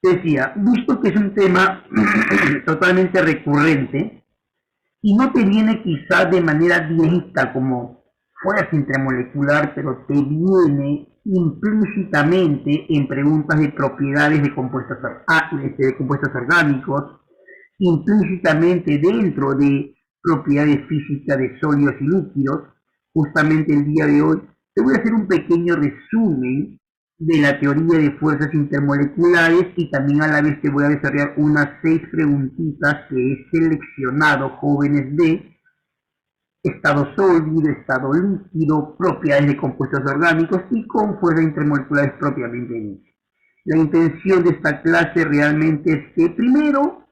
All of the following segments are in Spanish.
Decía, visto que es un tema totalmente recurrente y no te viene quizás de manera directa como fuerza intramolecular, pero te viene implícitamente en preguntas de propiedades de compuestos orgánicos, implícitamente dentro de propiedades físicas de sólidos y líquidos. Justamente el día de hoy te voy a hacer un pequeño resumen de la teoría de fuerzas intermoleculares y también a la vez te voy a desarrollar unas 6 preguntitas que he seleccionado, jóvenes, de estado sólido, estado líquido, propiedades de compuestos orgánicos y con fuerzas intermoleculares propiamente dichas. La intención de esta clase realmente es que primero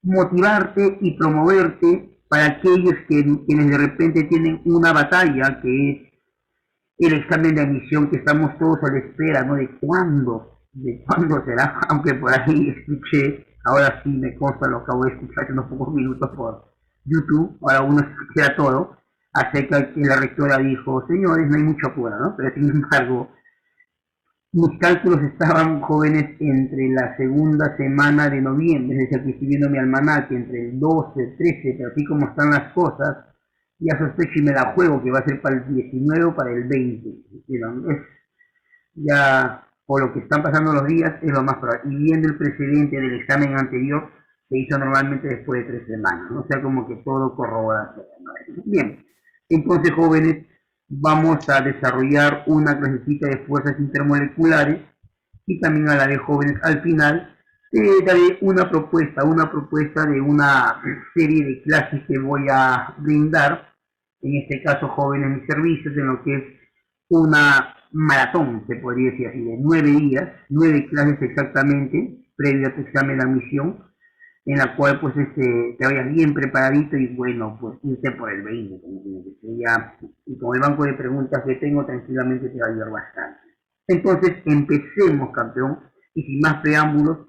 motivarte y promoverte para aquellos quienes de repente tienen una batalla que es el examen de admisión, que estamos todos a la espera, ¿no? De cuándo será, aunque por ahí escuché, ahora sí me consta, lo acabo de escuchar hace unos pocos minutos por YouTube, ahora uno escucha todo, acerca que la rectora dijo, señores, no hay mucho apuro, ¿no? Pero sin embargo, mis cálculos estaban, jóvenes, entre la segunda semana de noviembre, es decir, que estoy viendo mi almanaque, entre el 12, el 13, pero así como están las cosas, ya sospecho y me la juego que va a ser para el 19 o para el 20. Es ya, por lo que están pasando los días, es lo más probable. Y viendo el precedente del examen anterior, se hizo normalmente después de 3 semanas, ¿no? O sea, como que todo corrobora. Bien, entonces, jóvenes, vamos a desarrollar una clasecita de fuerzas intermoleculares y también a la de jóvenes al final daré una propuesta de una serie de clases que voy a brindar, en este caso jóvenes mis servicios, en lo que es una maratón, se podría decir así, de 9 días, 9 clases exactamente, previo a tu examen de admisión, en la cual pues te vayas bien preparadito y bueno, pues irte por el 20, como que ya, y con el banco de preguntas que tengo tranquilamente te va a ayudar bastante. Entonces empecemos, campeón, y sin más preámbulos,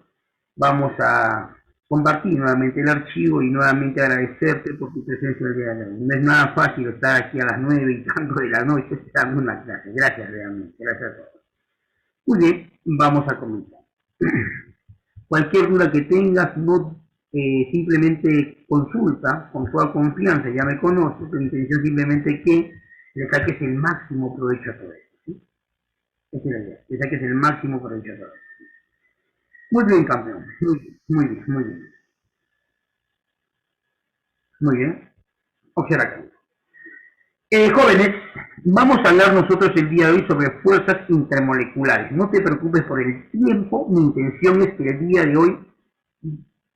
vamos a compartir nuevamente el archivo y nuevamente agradecerte por tu presencia el día de hoy. No es nada fácil estar aquí a las 9 y tanto de la noche dando una clase. Gracias realmente, gracias a todos. Muy bien, vamos a comenzar. Cualquier duda que tengas, no simplemente consulta con toda confianza, ya me conoces, la intención simplemente que le saques el máximo provecho a todo esto. ¿Sí? Esa es la idea, le saques el máximo provecho a todo esto. Muy bien, campeón, muy bien, muy bien, muy bien. Muy bien, observa acá. Jóvenes, vamos a hablar nosotros el día de hoy sobre fuerzas intermoleculares. No te preocupes por el tiempo, mi intención es que el día de hoy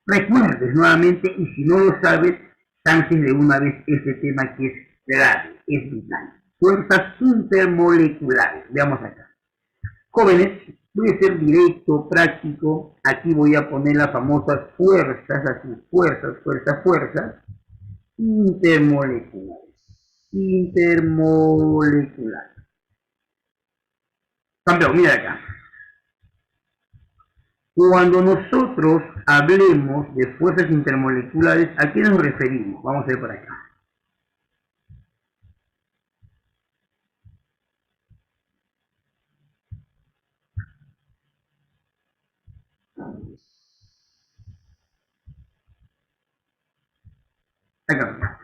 recuerdes nuevamente y si no lo sabes, lances de una vez este tema que es clave, es vital. Fuerzas intermoleculares. Veamos acá. Jóvenes, voy a ser directo, práctico. Aquí voy a poner las famosas fuerzas, así, fuerzas, intermoleculares. Intermolecular. Campeón, mira acá. Cuando nosotros hablemos de fuerzas intermoleculares, ¿a qué nos referimos? Vamos a ver por acá. Acá.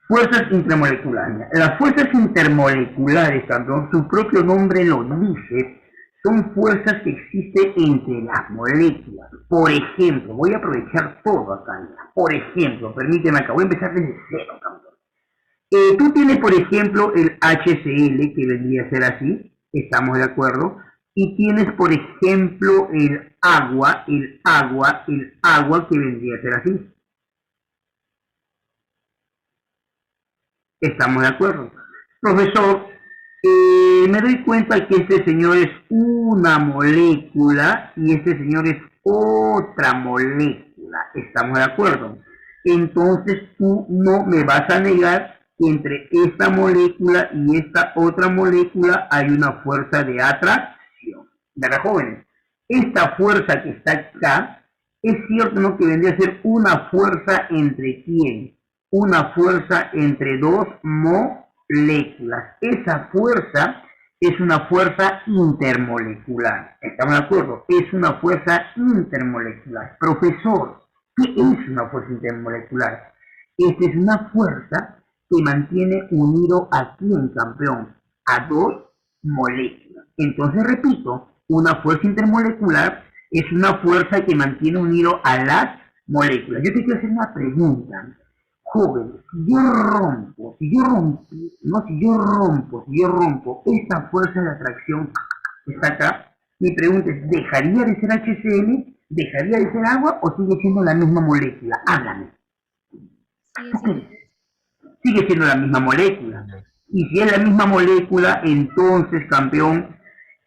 Fuerzas intermoleculares. Las fuerzas intermoleculares, campeón, su propio nombre lo dice, son fuerzas que existen entre las moléculas. Por ejemplo, voy a aprovechar todo acá. Por ejemplo, permíteme acá, voy a empezar desde cero, campeón. Tú tienes, por ejemplo, el HCl, que vendría a ser así, estamos de acuerdo, y tienes, por ejemplo, el agua, que vendría a ser así. Estamos de acuerdo. Profesor, me doy cuenta que este señor es una molécula y este señor es otra molécula. Estamos de acuerdo. Entonces tú no me vas a negar que entre esta molécula y esta otra molécula hay una fuerza de atracción. ¿Verdad, jóvenes? Esta fuerza que está acá, es cierto, ¿no?, que vendría a ser una fuerza entre quién, una fuerza entre dos moléculas. Esa fuerza Es una fuerza intermolecular. ¿Estamos de acuerdo? Es una fuerza intermolecular. Profesor, ¿qué es una fuerza intermolecular? Esta es una fuerza que mantiene unido a quién, campeón, a dos moléculas. Entonces, repito, una fuerza intermolecular es una fuerza que mantiene unido a las moléculas. Yo te quiero hacer una pregunta. Joven, si yo rompo esta fuerza de atracción que está acá, mi pregunta es, ¿dejaría de ser HCl? ¿Dejaría de ser agua o sigue siendo la misma molécula? Háblame. ¿Tú qué dices? Sigue siendo la misma molécula. Y si es la misma molécula, entonces, campeón,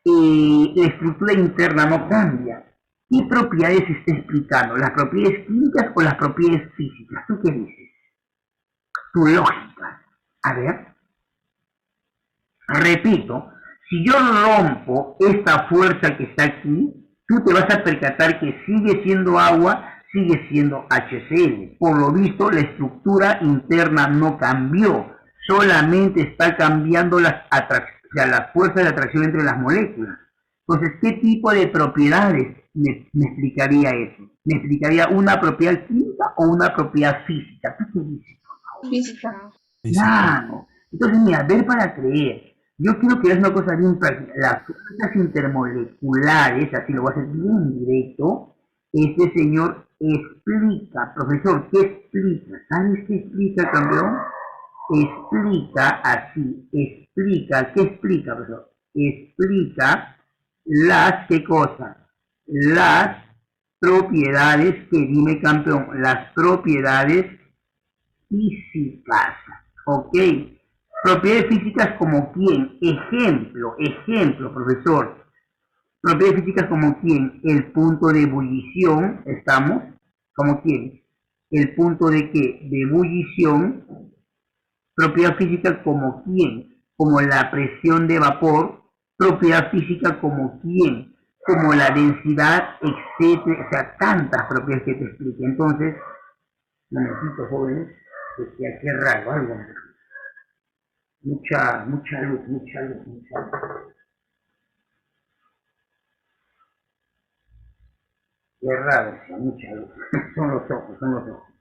la estructura interna no cambia. ¿Qué propiedades se está explicando? ¿Las propiedades químicas o las propiedades físicas? ¿Tú qué dices? Tu lógica. A ver, repito, si yo rompo esta fuerza que está aquí, tú te vas a percatar que sigue siendo agua, sigue siendo HCl. Por lo visto, la estructura interna no cambió, solamente está cambiando las fuerzas de atracción entre las moléculas. Entonces, ¿qué tipo de propiedades me explicaría eso? ¿Me explicaría una propiedad química o una propiedad física? ¿Tú qué dices? Física. Claro. Entonces, mira, ver para creer. Yo quiero que veas una cosa bien práctica. Las fuerzas intermoleculares, así lo voy a hacer bien directo, este señor explica, profesor, ¿qué explica? ¿Sabes qué explica, campeón? Explica así, explica, ¿qué explica, profesor? Explica ¿qué cosa? Las propiedades que dime, campeón, las propiedades físicas, ¿ok? Propiedades físicas como quién, ejemplo, profesor. Propiedades físicas como quién, el punto de ebullición, ¿estamos? ¿Como quién? El punto de qué, de ebullición. Propiedad física como quién, como la presión de vapor. Propiedad física como quién, como la densidad, etcétera. O sea, tantas propiedades que te explique. Entonces, un momentito, jóvenes, que aquí es raro, algo. Mucha luz, mucha luz, mucha luz. Es raro, mucha luz. Son los ojos, son los ojos.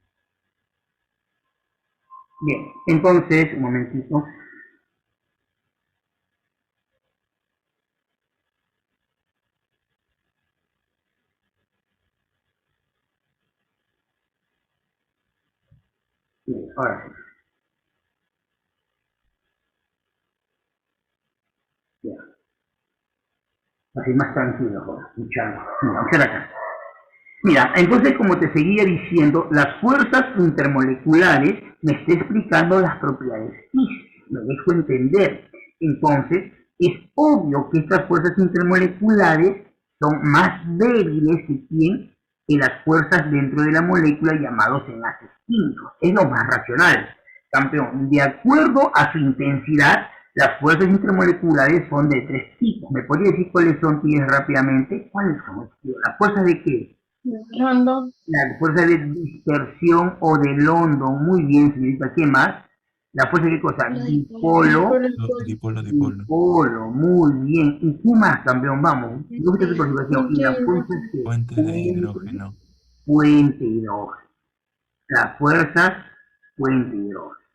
Bien, entonces, un momentito. Bien, ahora sí. Ya. Así más tranquilo, joder. Mucha luz. Mira, observa acá. Mira, entonces como te seguía diciendo, las fuerzas intermoleculares me está explicando las propiedades físicas, me dejo entender. Entonces, es obvio que estas fuerzas intermoleculares son más débiles que las fuerzas dentro de la molécula llamados enlaces químicos. Es lo más racional. Campeón, de acuerdo a su intensidad, las fuerzas intermoleculares son de tres tipos. ¿Me podría decir cuáles son, Tías, rápidamente? ¿Cuáles son? ¿Las fuerzas de qué? Random. La fuerza de dispersión o de London, muy bien, señorita, ¿qué más? La fuerza de qué cosa, dipolo, dipolo, muy bien. ¿Y qué más, campeón? Vamos, no tu participación. Y la fuerza es que Fuente de hidrógeno. Fuente de hidrógeno. La fuerza, fuente de hidrógeno.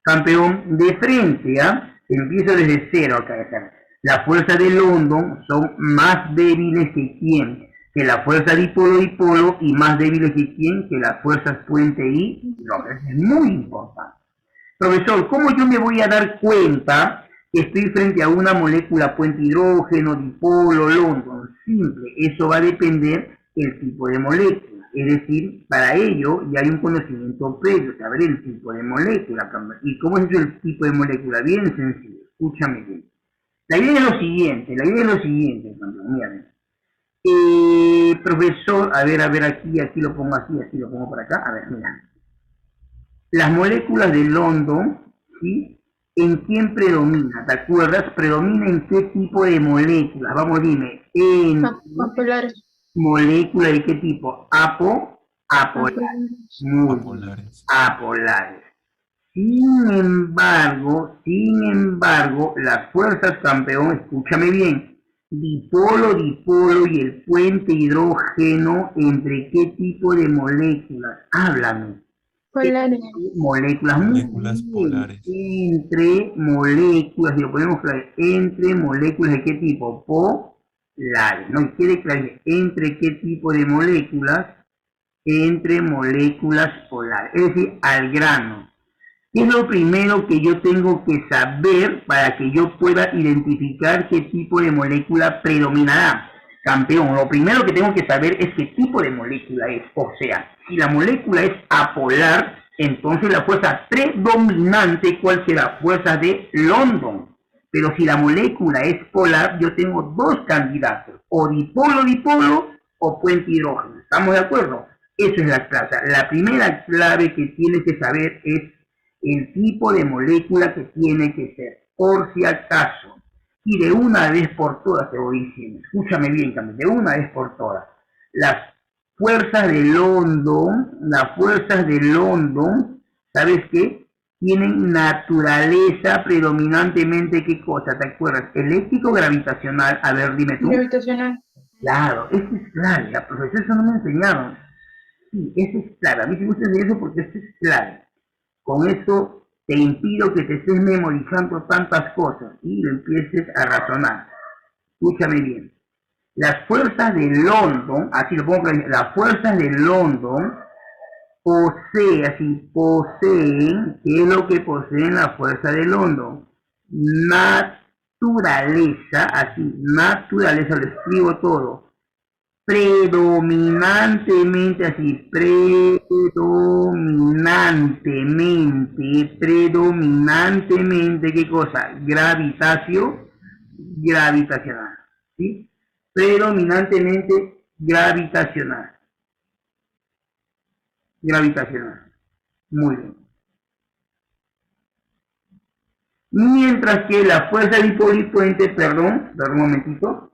Campeón, de frente, ¿ah? Empiezo desde cero acá. La fuerza de London son más débiles que quién, que la fuerza dipolo-dipolo, y más débiles que quién, que las fuerzas puente y hidrógeno. Es muy importante. Profesor, ¿cómo yo me voy a dar cuenta que estoy frente a una molécula puente hidrógeno, dipolo, London? Simple, eso va a depender del tipo de molécula. Es decir, para ello ya hay un conocimiento previo, saber el tipo de molécula. ¿Y cómo es eso el tipo de molécula? Bien sencillo, escúchame bien. La idea es lo siguiente, mira. Profesor, a ver, aquí lo pongo así, así lo pongo por acá. A ver, mira. Las moléculas de London, ¿sí? ¿En quién predomina? ¿Te acuerdas? ¿Predomina en qué tipo de moléculas? Vamos, dime. En Apolares. molécula de qué tipo? Apolares. Muy bien. Apolares. Sin embargo, las fuerzas, campeón, escúchame bien, dipolo y el puente hidrógeno, ¿entre qué tipo de moléculas? Háblame. Polares. Moléculas, Moléculas muy bien, polares. entre moléculas, si lo ponemos claro, entre moléculas de qué tipo, polares, no quiere claro, entre qué tipo de moléculas, entre moléculas polares, es decir, al grano. ¿Qué es lo primero que yo tengo que saber para que yo pueda identificar qué tipo de molécula predominará? Campeón, lo primero que tengo que saber es qué tipo de molécula es. O sea, si la molécula es apolar, entonces la fuerza predominante, ¿cuál será? Fuerza de London. Pero si la molécula es polar, yo tengo dos candidatos, o dipolo o puente hidrógeno. ¿Estamos de acuerdo? Esa es la clave. La primera clave que tienes que saber es el tipo de molécula que tiene que ser, por si acaso. Y de una vez por todas te voy diciendo, escúchame bien, Camila, de una vez por todas. Las fuerzas de London, ¿sabes qué? Tienen naturaleza predominantemente, ¿qué cosa? ¿Te acuerdas? Eléctrico gravitacional, a ver, dime tú. Gravitacional. Claro, eso es clave, la profesora eso no me enseñaron. Sí, eso es clave, a mí me gusta eso porque eso es clave. Con eso te impido que te estés memorizando tantas cosas y lo empieces a razonar. Escúchame bien. Las fuerzas de London, así lo pongo claro, las fuerzas de London poseen, ¿qué es lo que poseen las fuerzas de London? Naturaleza, naturaleza, lo escribo todo. Predominantemente, ¿qué cosa? Gravitacional, ¿sí? Predominantemente gravitacional. Muy bien. Mientras que la fuerza dipolo-puente, perdón, un momentito.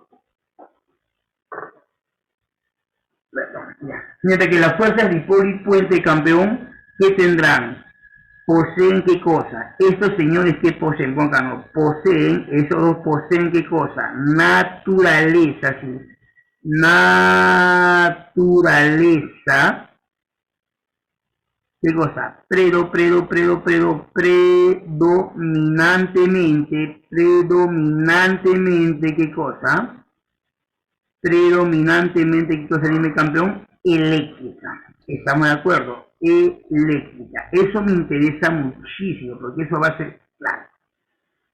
Mientras que las fuerzas dipolo-puente, campeón, ¿qué tendrán? ¿Poseen qué cosa? Estos señores que poseen, poseen, esos dos poseen qué cosa? Naturaleza, sí. Naturaleza. ¿Qué cosa? Predominantemente, ¿qué cosa? Predominantemente, ¿qué cosa? Dime, campeón. Eléctrica. ¿Estamos de acuerdo? Eléctrica. Eso me interesa muchísimo, porque eso va a ser claro.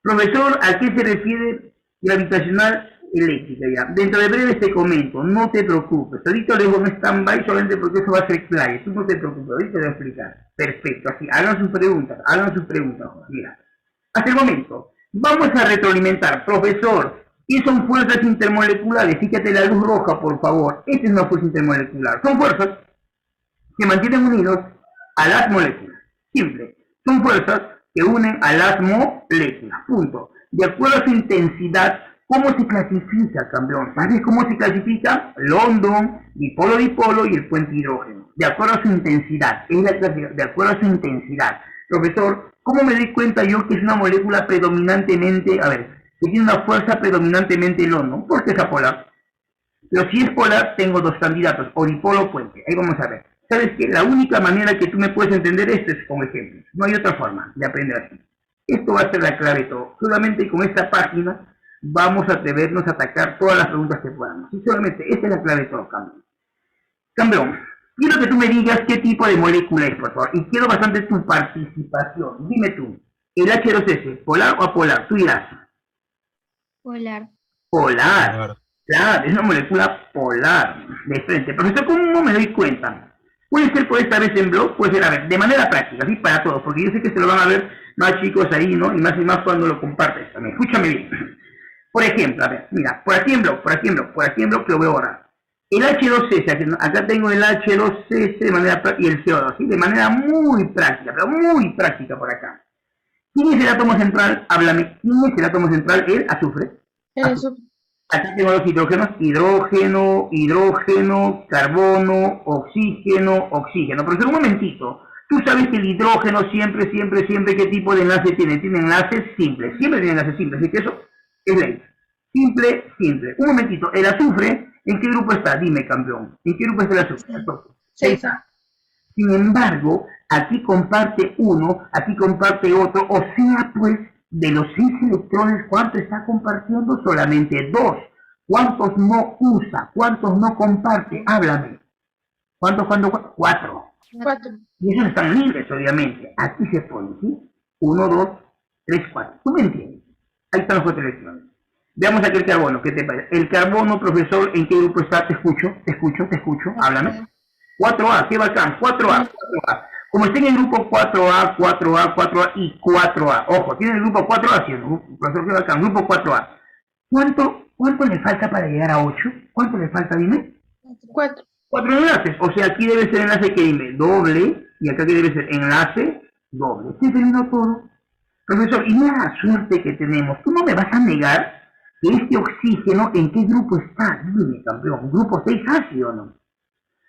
Profesor, ¿a qué se refiere gravitacional eléctrica? Ya, dentro de breve te comento, no te preocupes. Ahorita lo dejo en stand-by solamente porque eso va a ser claro. Tú no te preocupes, ahorita te voy a explicar. Perfecto, así, hagan sus preguntas. Mira, hasta el momento, vamos a retroalimentar. Profesor, ¿qué son fuerzas intermoleculares? Fíjate la luz roja, por favor. Esta es una fuerza intermolecular. Son fuerzas que mantienen unidos a las moléculas. Simple. Son fuerzas que unen a las moléculas. Punto. De acuerdo a su intensidad, ¿cómo se clasifica, campeón? ¿Sabes cómo se clasifica? London, dipolo y el puente hidrógeno. De acuerdo a su intensidad. Es la clasificación. De acuerdo a su intensidad. Profesor, ¿cómo me doy cuenta yo que es una molécula predominantemente, que tiene una fuerza predominantemente London? Porque es apolar. Pero si es polar, tengo dos candidatos, o dipolo o puente. Ahí vamos a ver. ¿Sabes qué? La única manera que tú me puedes entender esto es con ejemplos. No hay otra forma de aprender así. Esto va a ser la clave de todo. Solamente con esta página vamos a atrevernos a atacar todas las preguntas que podamos. Y solamente esta es la clave de todo, campeón. Campeón, quiero que tú me digas qué tipo de molécula es, por favor. Y quiero bastante tu participación. Dime tú, ¿el H2S, polar o apolar? Tú dirás. Polar. Polar. Claro, es una molécula polar, de frente. Profesor, ¿cómo me doy cuenta? Puede ser por esta vez en blog, puede ser, de manera práctica, así para todos, porque yo sé que se lo van a ver más chicos ahí, ¿no? Y más cuando lo compartes también. Escúchame bien. Por ejemplo, mira, por aquí en blog que lo veo ahora. El H2S, acá tengo el H2S de manera práctica y el CO2, ¿sí? De manera muy práctica, pero muy práctica por acá. ¿Quién es el átomo central? Háblame, ¿quién es el átomo central? El azufre. El azufre. Aquí tengo los hidrógenos, hidrógeno, carbono, oxígeno. Profesor, un momentito. Tú Tú sabes que el hidrógeno siempre, ¿qué tipo de enlace tiene? Tiene enlaces simples, siempre tiene enlaces simples, así que eso es ley. Simple. Un momentito, el azufre, ¿en qué grupo está? Dime, campeón. ¿En qué grupo está el azufre? Entonces, 6A. Sin embargo, aquí comparte uno, aquí comparte otro, o sea, pues, de los 6 electrones, ¿cuánto está compartiendo? Solamente 2. ¿Cuántos no usa? ¿Cuántos no comparte? Háblame. ¿Cuántos? 4. 4. Y esos están libres, obviamente. Aquí se pone, ¿sí? 1, 2, 3, 4. ¿Tú me entiendes? Ahí están los 4 electrones. Veamos aquí el carbono, ¿qué te parece? El carbono, profesor, ¿en qué grupo está? Te escucho, háblame. 4A, qué bacán, 4A. Como está en el grupo 4A, 4A, 4A y 4A. Ojo, tiene el grupo 4A, sí, profesor, qué bacán, grupo 4A. ¿Cuánto le falta para llegar a 8? ¿Cuánto le falta, dime? 4. 4 enlaces, o sea, aquí debe ser enlace que dime, doble, y acá que debe ser enlace, doble. ¿Se terminó todo? Profesor, y mira la suerte que tenemos. Tú no me vas a negar que este oxígeno, ¿en qué grupo está? Dime, campeón, ¿grupo 6A, sí o no?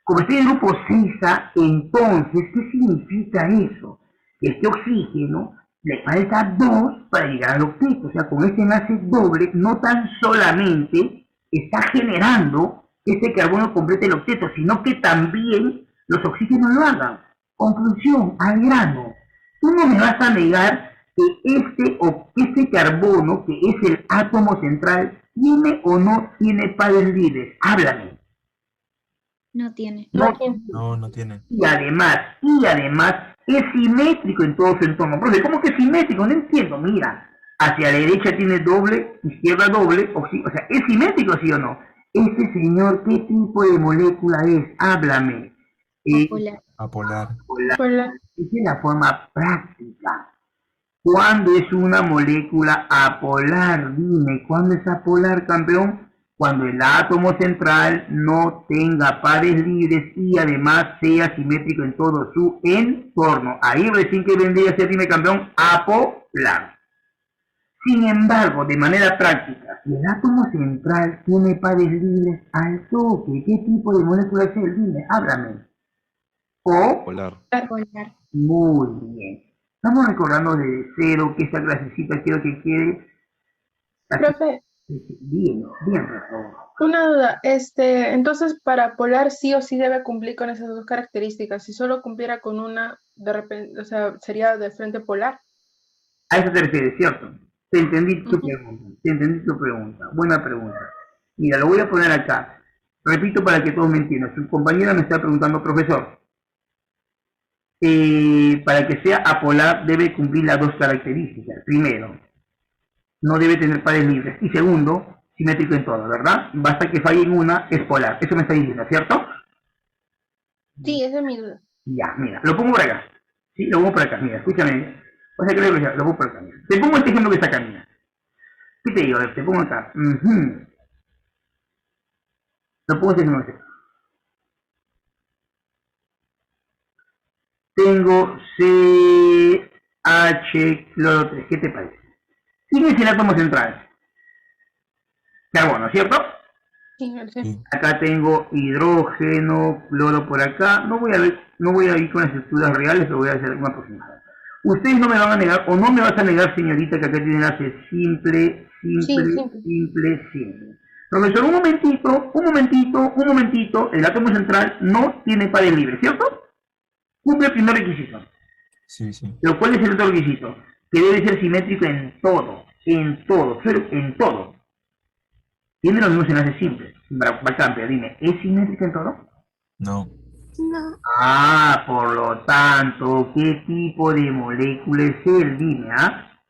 Como está en el grupo 6A, entonces, ¿qué significa eso? Que este oxígeno le falta 2 para llegar al octeto. O sea, con este enlace doble, no tan solamente está generando que este carbono complete el octeto, sino que también los oxígenos lo hagan. Conclusión, al grano. Tú no me vas a negar que este carbono, que es el átomo central, ¿tiene o no tiene pares libres? Háblame. No tiene. No tiene. Y además, es simétrico en todo su entorno. Profe, ¿cómo que es simétrico? No entiendo. Mira, hacia la derecha tiene doble, izquierda doble, o sea, ¿es simétrico, sí o no? Este señor, ¿qué tipo de molécula es? Háblame. Apolar. Apolar. Esa es la forma práctica. ¿Cuándo es una molécula apolar? Dime, ¿cuándo es apolar, campeón? Cuando el átomo central no tenga pares libres y además sea simétrico en todo su entorno. Ahí recién que vendría a ser, dime, campeón, apolar. Sin embargo, de manera práctica, si el átomo central tiene pares libres al toque, ¿qué tipo de molécula es él? Dime, háblame. Apolar. Muy bien. Estamos recordando de cero que esta clasecita quiero que quede. Profe, Bien, por favor. una duda. Entonces, para polar sí o sí debe cumplir con esas 2 características. Si solo cumpliera con una, de repente, o sea, sería de frente polar. A eso te refieres, ¿cierto? Te entendí tu pregunta. Buena pregunta. Mira, lo voy a poner acá. Repito para que todos me entiendan. Su compañera me está preguntando, profesor, para que sea apolar debe cumplir las 2 características. Primero, no debe tener pares libres. Y segundo, simétrico en todo, ¿verdad? Basta que falle en una, es polar. Eso me está diciendo, ¿cierto? Sí, esa es mi duda. Ya, mira, lo pongo por acá. Sí, lo pongo por acá, mira, escúchame. O sea, que lo pongo por acá, mira. Te pongo este ejemplo que está acá, mira. ¿Qué te digo? A ver, te pongo acá. Lo pongo este ejemplo que está acá. Tengo CH cloro 3. ¿Qué te parece? ¿Quién es el átomo central? Carbono, ¿cierto? Sí. Acá tengo hidrógeno, cloro por acá. No voy a ir con las estructuras reales, pero voy a hacer una aproximada. Ustedes no me van a negar, o no me vas a negar, señorita, que acá tiene enlace simple. Profesor, un momentito, el átomo central no tiene pares libres, ¿cierto? Cumple el primer requisito. Sí. Pero ¿cuál es el otro requisito? Que debe ser simétrico en todo. Tiene los mismos enlaces simples. Bacán, pero dime, ¿es simétrico en todo? No. Por lo tanto, ¿qué tipo de molécula es él? Dime,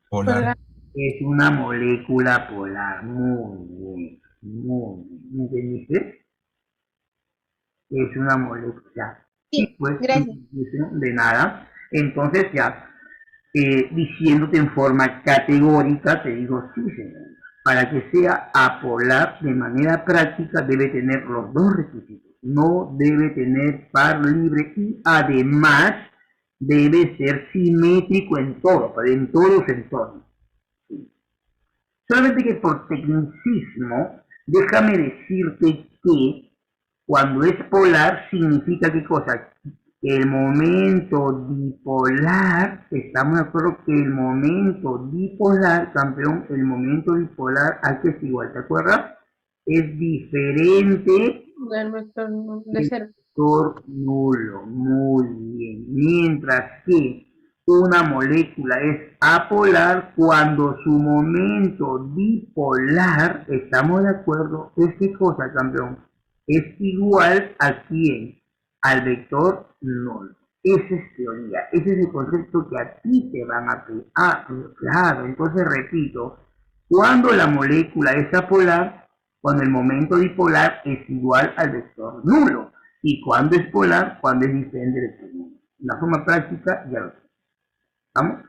Polar. Es una molécula polar. Muy bien. ¿Me entendiste? Es una molécula. Sí, Pues, gracias. de nada. Entonces ya, diciéndote en forma categórica, te digo, sí, señor. Para que sea apolar de manera práctica debe tener los 2 requisitos. No debe tener par libre y además debe ser simétrico en todo, en todos los entornos. Solamente que por tecnicismo, déjame decirte que cuando es polar significa qué cosa. el momento dipolar, estamos de acuerdo que el momento dipolar, campeón, el momento dipolar, ¿a qué es igual? ¿Te acuerdas? Es diferente Del vector de del cero. vector nulo. Muy bien. Mientras que una molécula es apolar cuando su momento dipolar, ¿estamos de acuerdo? ¿Es qué cosa, campeón? Es igual a quién? Al vector nulo. Esa es teoría, ese es el concepto que a ti te van a pedir. Ah, claro, entonces repito, cuando la molécula es apolar, cuando el momento dipolar es igual al vector nulo. Y cuando es polar, cuando es diferente del vector nulo. La forma práctica ya lo sé. ¿Vamos?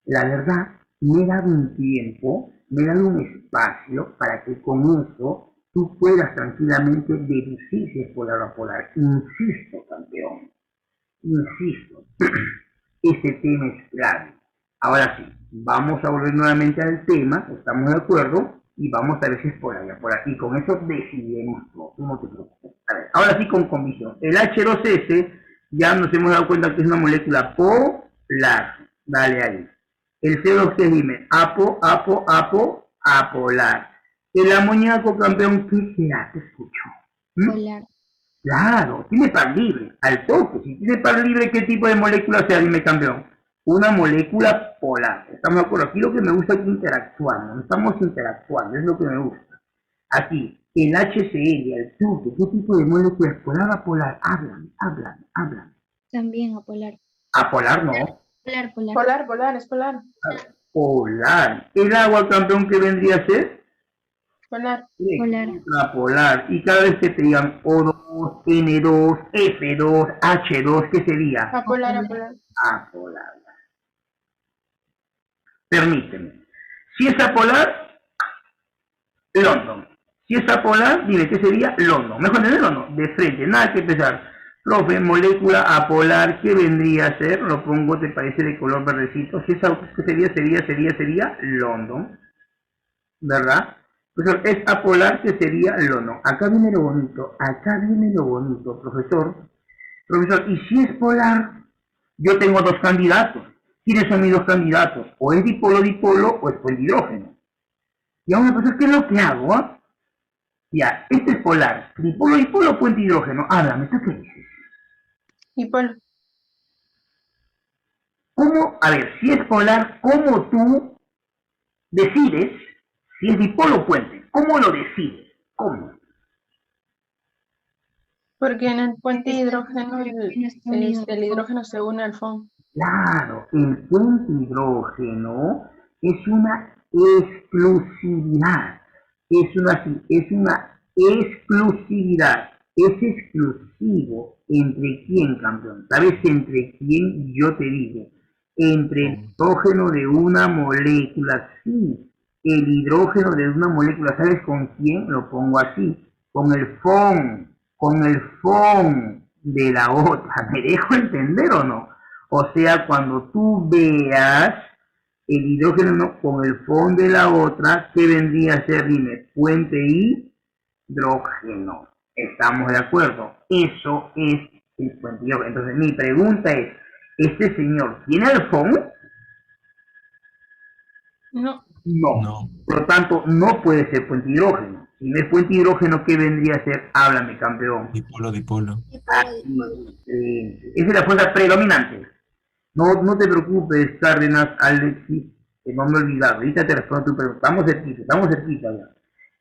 La verdad, me he dado un tiempo, me he dado un espacio para que con eso tú puedas tranquilamente deducir si es polar o polar. Insisto, campeón, insisto, este tema es clave. Ahora sí, vamos a volver nuevamente al tema, estamos de acuerdo, y vamos a ver si es polar o polar. Y con eso decidimos todo, no te preocupes. A ver, ahora sí con convicción. El H2S ya nos hemos dado cuenta que es una molécula polar. Dale ahí. El CO2, dime, apolar. El amoníaco, campeón, ¿qué será? Te escucho. Polar. Claro, tiene par libre, al toque. Si tiene par libre, ¿qué tipo de molécula sea? Dime, campeón. Una molécula polar. Estamos de acuerdo. Aquí lo que me gusta es que interactuamos. Estamos interactuando, es lo que me gusta. Aquí, el HCl, el toque, ¿qué tipo de molécula es polar o polar? Hablan. También apolar. Apolar no. Polar. Es polar. Polar. El agua, campeón, ¿qué vendría a ser? Polar. La polar. Y cada vez que te digan O2, N2, F2, H2, ¿qué sería? Apolar. Apolar. Permíteme. Si es apolar, London. Si es apolar, dime, ¿qué sería? London. ¿Mejor entenderlo o no? De frente, nada que empezar. Profe, molécula apolar, ¿qué vendría a ser? Lo pongo, ¿te parece de color verdecito? Si es ¿qué sería London. ¿Verdad? Profesor, es apolar, que sería London. Acá viene lo bonito, profesor. Profesor, y si es polar, yo tengo dos candidatos. ¿Quiénes son mis dos candidatos? O es dipolo, o es hidrógeno. Y ahora, profesor, ¿qué es lo que hago? Ya, este es polar. Dipolo, puente hidrógeno. Háblame, ¿tú qué dices? Dipolo. ¿Cómo? A ver, si es polar, ¿cómo tú decides si es dipolo o puente? ¿Cómo lo decides? ¿Cómo? Porque en el puente de hidrógeno el hidrógeno se une al FON. Claro, el puente hidrógeno es una exclusividad. Es una exclusividad. Es exclusivo. ¿Entre quién, campeón? ¿Sabes entre quién? Yo te digo. Entre el hidrógeno de una molécula, sí. El hidrógeno de una molécula, ¿sabes con quién? Lo pongo así. Con el FON de la otra. ¿Me dejo entender o no? O sea, cuando tú veas el hidrógeno con el FON de la otra, ¿qué vendría a ser? Dime, puente hidrógeno. ¿Estamos de acuerdo? Eso es el puente hidrógeno. Entonces, mi pregunta es, ¿este señor tiene el FON? No. No. Por lo tanto, no puede ser puente hidrógeno. Si no es puente hidrógeno, ¿qué vendría a ser? Háblame, campeón. Dipolo. Esa es la fuerza predominante. No te preocupes, Cárdenas, Alexis, que no me he olvidado. Ahorita te respondo tu pregunta. Estamos cerquita ya.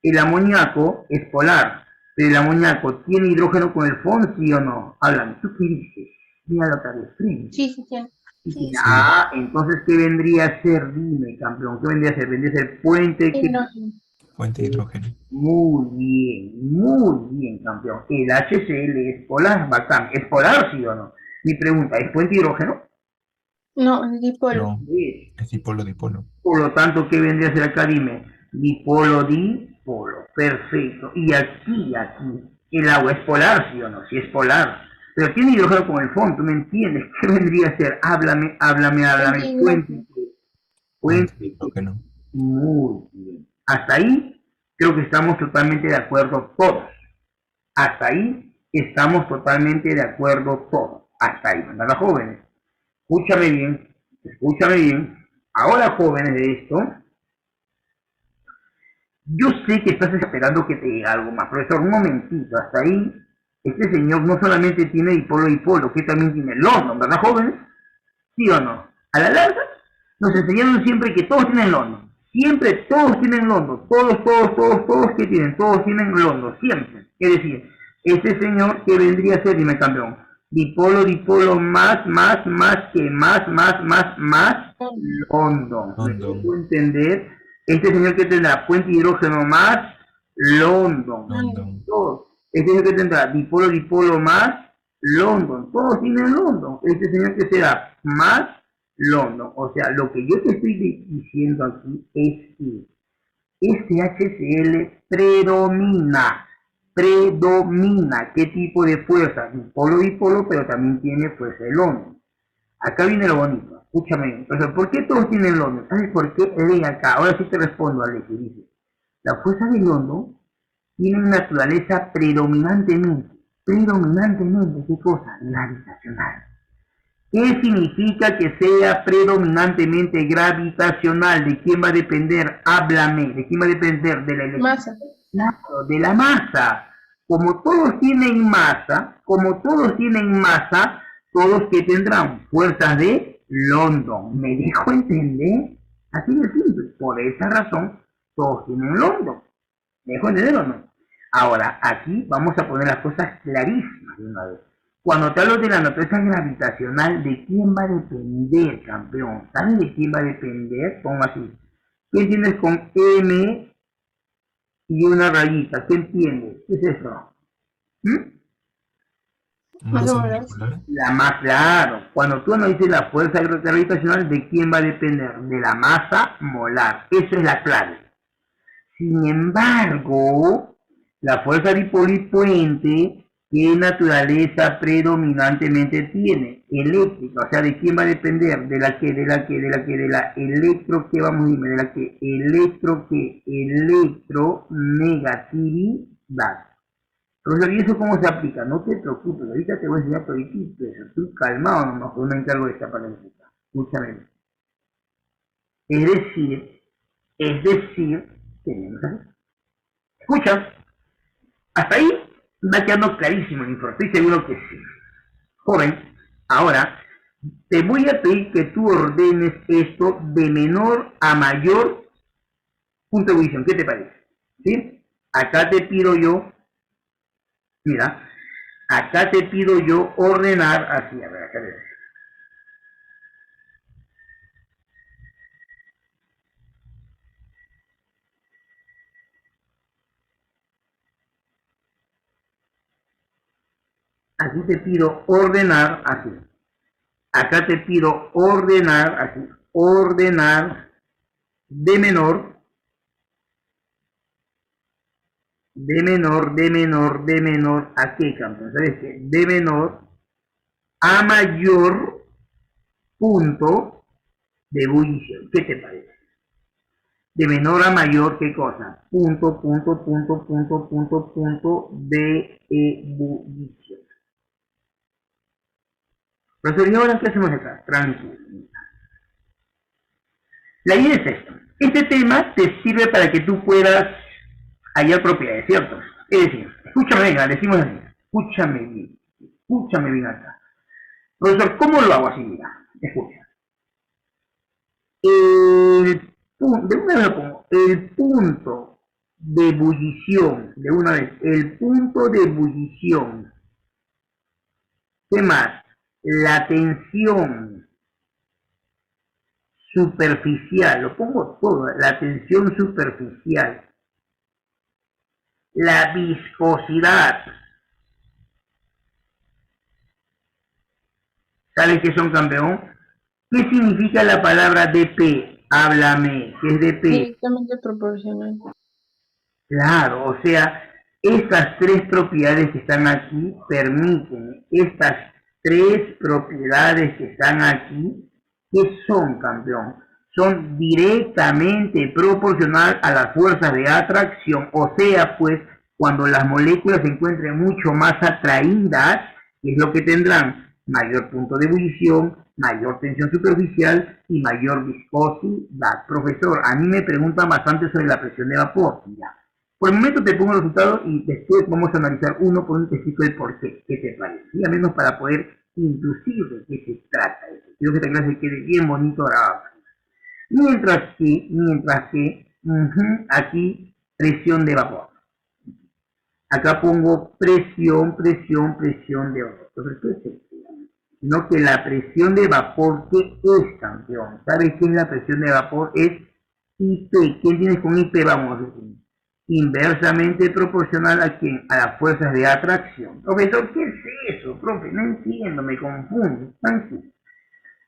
El amoníaco es polar, pero el amoníaco tiene hidrógeno con el FON, ¿sí o no? Háblame, ¿tú qué dices? Mira lo que de frente. Sí, tiene. Sí. Ah, entonces, ¿qué vendría a ser? Dime, campeón, ¿qué vendría a ser? Vendría a ser puente. Fuente de hidrógeno. Muy bien, campeón. El HCl es polar, bacán. ¿Es polar, sí o no? Mi pregunta, ¿es puente hidrógeno? No, es dipolo. No, Sí. es dipolo. Por lo tanto, ¿qué vendría a ser acá? Dime, dipolo. Perfecto. Y aquí, el agua es polar, ¿sí o no? Sí es polar. Pero tiene hidrógeno con el fondo, ¿tú me entiendes? ¿Qué vendría a ser? Háblame. Puente hidrógeno. Muy bien. Hasta ahí creo que estamos totalmente de acuerdo todos. Hasta ahí, ¿verdad, jóvenes? Escúchame bien, escúchame bien. Ahora, jóvenes, de esto, yo sé que estás esperando que te diga algo más, profesor, un momentito, hasta ahí, este señor no solamente tiene dipolo, que también tiene London, ¿verdad, jóvenes? ¿Sí o no? A la larga, nos enseñaron siempre que todos tienen London. Siempre todos tienen London. Todos que tienen. Todos tienen London. Siempre. Es decir, ese señor que vendría a ser, dime campeón, dipolo, más, London. ¿Me puedo entender? Este señor que tendrá puente hidrógeno más, London. Todos. Este señor que tendrá dipolo más, London. Todos tienen London. Este señor que será más, London. O sea, lo que yo te estoy diciendo aquí es que este HCl predomina. ¿Qué tipo de fuerza? Dipolo, pero también tiene fuerza de London. Acá viene lo bonito. Escúchame, profesor, ¿por qué todos tienen London? ¿Sabes por qué? Ven acá, ahora sí te respondo a lo que dice. La fuerza de London tiene naturaleza predominantemente, ¿qué cosa? Gravitacional. ¿Qué significa que sea predominantemente gravitacional? ¿De quién va a depender? Háblame. ¿De quién va a depender? De la masa. Claro, de la masa. Como todos tienen masa, todos que tendrán fuerzas de London. ¿Me dejo entender? Así de simple. Por esa razón, todos tienen London. ¿Me dejo entender o no? Ahora, aquí vamos a poner las cosas clarísimas de una vez. Cuando te hablo de la naturaleza gravitacional, ¿de quién va a depender, campeón? ¿Sabes de quién va a depender? Pongo así. ¿Qué entiendes con M y una rayita? ¿Qué entiendes? ¿Qué es eso? La masa, claro. Cuando tú analices la fuerza gravitacional, ¿de quién va a depender? De la masa molar. Eso es la clave. Sin embargo, la fuerza dipolo-puente, ¿qué naturaleza predominantemente tiene? Eléctrica. O sea, ¿de quién va a depender? De la electronegatividad. Profesor, ¿y eso cómo se aplica? No te preocupes, ahorita te voy a enseñar todo eso. Estoy calmado, no mejor me encargo de esta parálisis. Escúchame. Es decir, tenemos aquí. ¿Escuchas? Hasta ahí va quedando clarísimo el informe, estoy seguro que sí. Joven, ahora te voy a pedir que tú ordenes esto de menor a mayor punto de ebullición. ¿Qué te parece? ¿Sí? Acá te pido yo, mira, acá te pido yo ordenar así, a ver, acá ves. Aquí te pido ordenar así. Acá te pido ordenar así. Ordenar de menor ¿a qué, campeón? ¿Sabes qué? De menor a mayor punto de ebullición. ¿Qué te parece? De menor a mayor, ¿qué cosa? Punto de ebullición. Profesor, ¿y ahora qué hacemos acá? Tranquilo. La idea es esto. Este tema te sirve para que tú puedas hallar propiedades, ¿cierto? Es decir, escúchame, venga, decimos así. Escúchame bien acá. Profesor, ¿cómo lo hago así? Mira, escucha. El punto de ebullición, de una vez, el punto de ebullición. ¿Qué más? La tensión superficial, lo pongo todo, la tensión superficial, la viscosidad. ¿Sabes qué son, campeón? ¿Qué significa la palabra dP? Háblame, ¿qué es dP? Directamente proporcional. Claro, o sea, estas tres propiedades que están aquí permiten, estas tres propiedades que están aquí, ¿qué son, campeón? Son directamente proporcional a las fuerzas de atracción, o sea, pues, cuando las moléculas se encuentren mucho más atraídas, ¿qué es lo que tendrán? mayor punto de ebullición, mayor tensión superficial y mayor viscosidad. Profesor, a mí me preguntan bastante sobre la presión de vapor. Ya. Por el momento te pongo el resultado y después vamos a analizar uno por uno, te explico el por qué. ¿Qué te parece? Y al menos para poder inducir de qué se trata eso. Quiero que esta clase quede bien bonito grabado. Mientras que, aquí presión de vapor. Acá pongo presión de vapor. Entonces, ¿qué es esto? No, que la presión de vapor, ¿qué es, campeón? ¿Sabes qué es la presión de vapor? Es IP. ¿Quién tienes con IP? Vamos a decir. Inversamente proporcional a quién? A las fuerzas de atracción. Profesor, ¿qué es eso, profe? No entiendo, me confundo.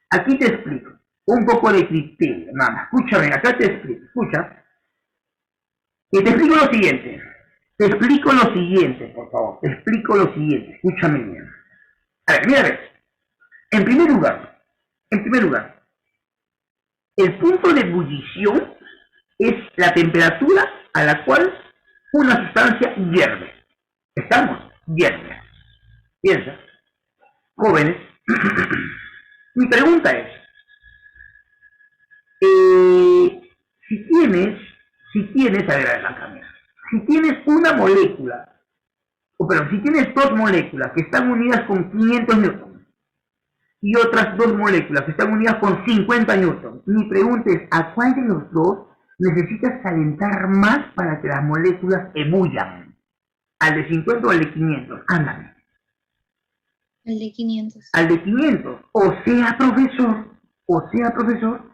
Aquí te explico. Un poco de criterio, mamá. Escúchame, acá te explico. Escucha. Y te explico lo siguiente. Por favor. Te explico lo siguiente. Escúchame bien. A ver, mira. En primer lugar, el punto de ebullición es la temperatura a la cual una sustancia hierve. ¿Estamos? Hierve. Piensa. Jóvenes, mi pregunta es, si tienes, a ver, la cámara, si tienes una molécula, si tienes dos moléculas que están unidas con 500 newtons y otras dos moléculas que están unidas con 50 newtons, mi pregunta es, ¿a cuál de los dos necesitas calentar más para que las moléculas ebullan? ¿Al de 50 o al de 500? Ándame. El de 500. Al de 500. O sea, profesor,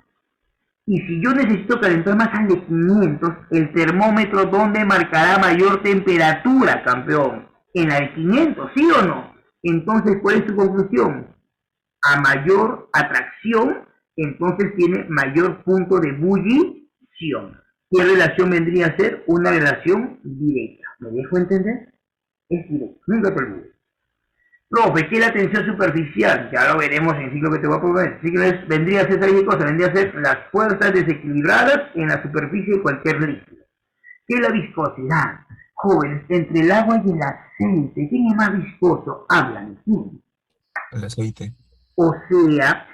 y si yo necesito calentar más al de 500, el termómetro, ¿dónde marcará mayor temperatura, campeón? En la de 500, ¿sí o no? Entonces, ¿cuál es tu conclusión? A mayor atracción, entonces tiene mayor punto de ebullición. ¿Qué relación vendría a ser? Una relación directa. ¿Me dejo entender? Es directo, nunca te olvides. Profe, ¿qué es la tensión superficial? Ya lo veremos en el ciclo que te voy a proponer. Sí que vendría a ser tal cosa, vendría a ser las fuerzas desequilibradas en la superficie de cualquier líquido. ¿Qué es la viscosidad? Jóvenes, entre el agua y el aceite, ¿quién es más viscoso? Hablan, ¿quién? El aceite. O sea,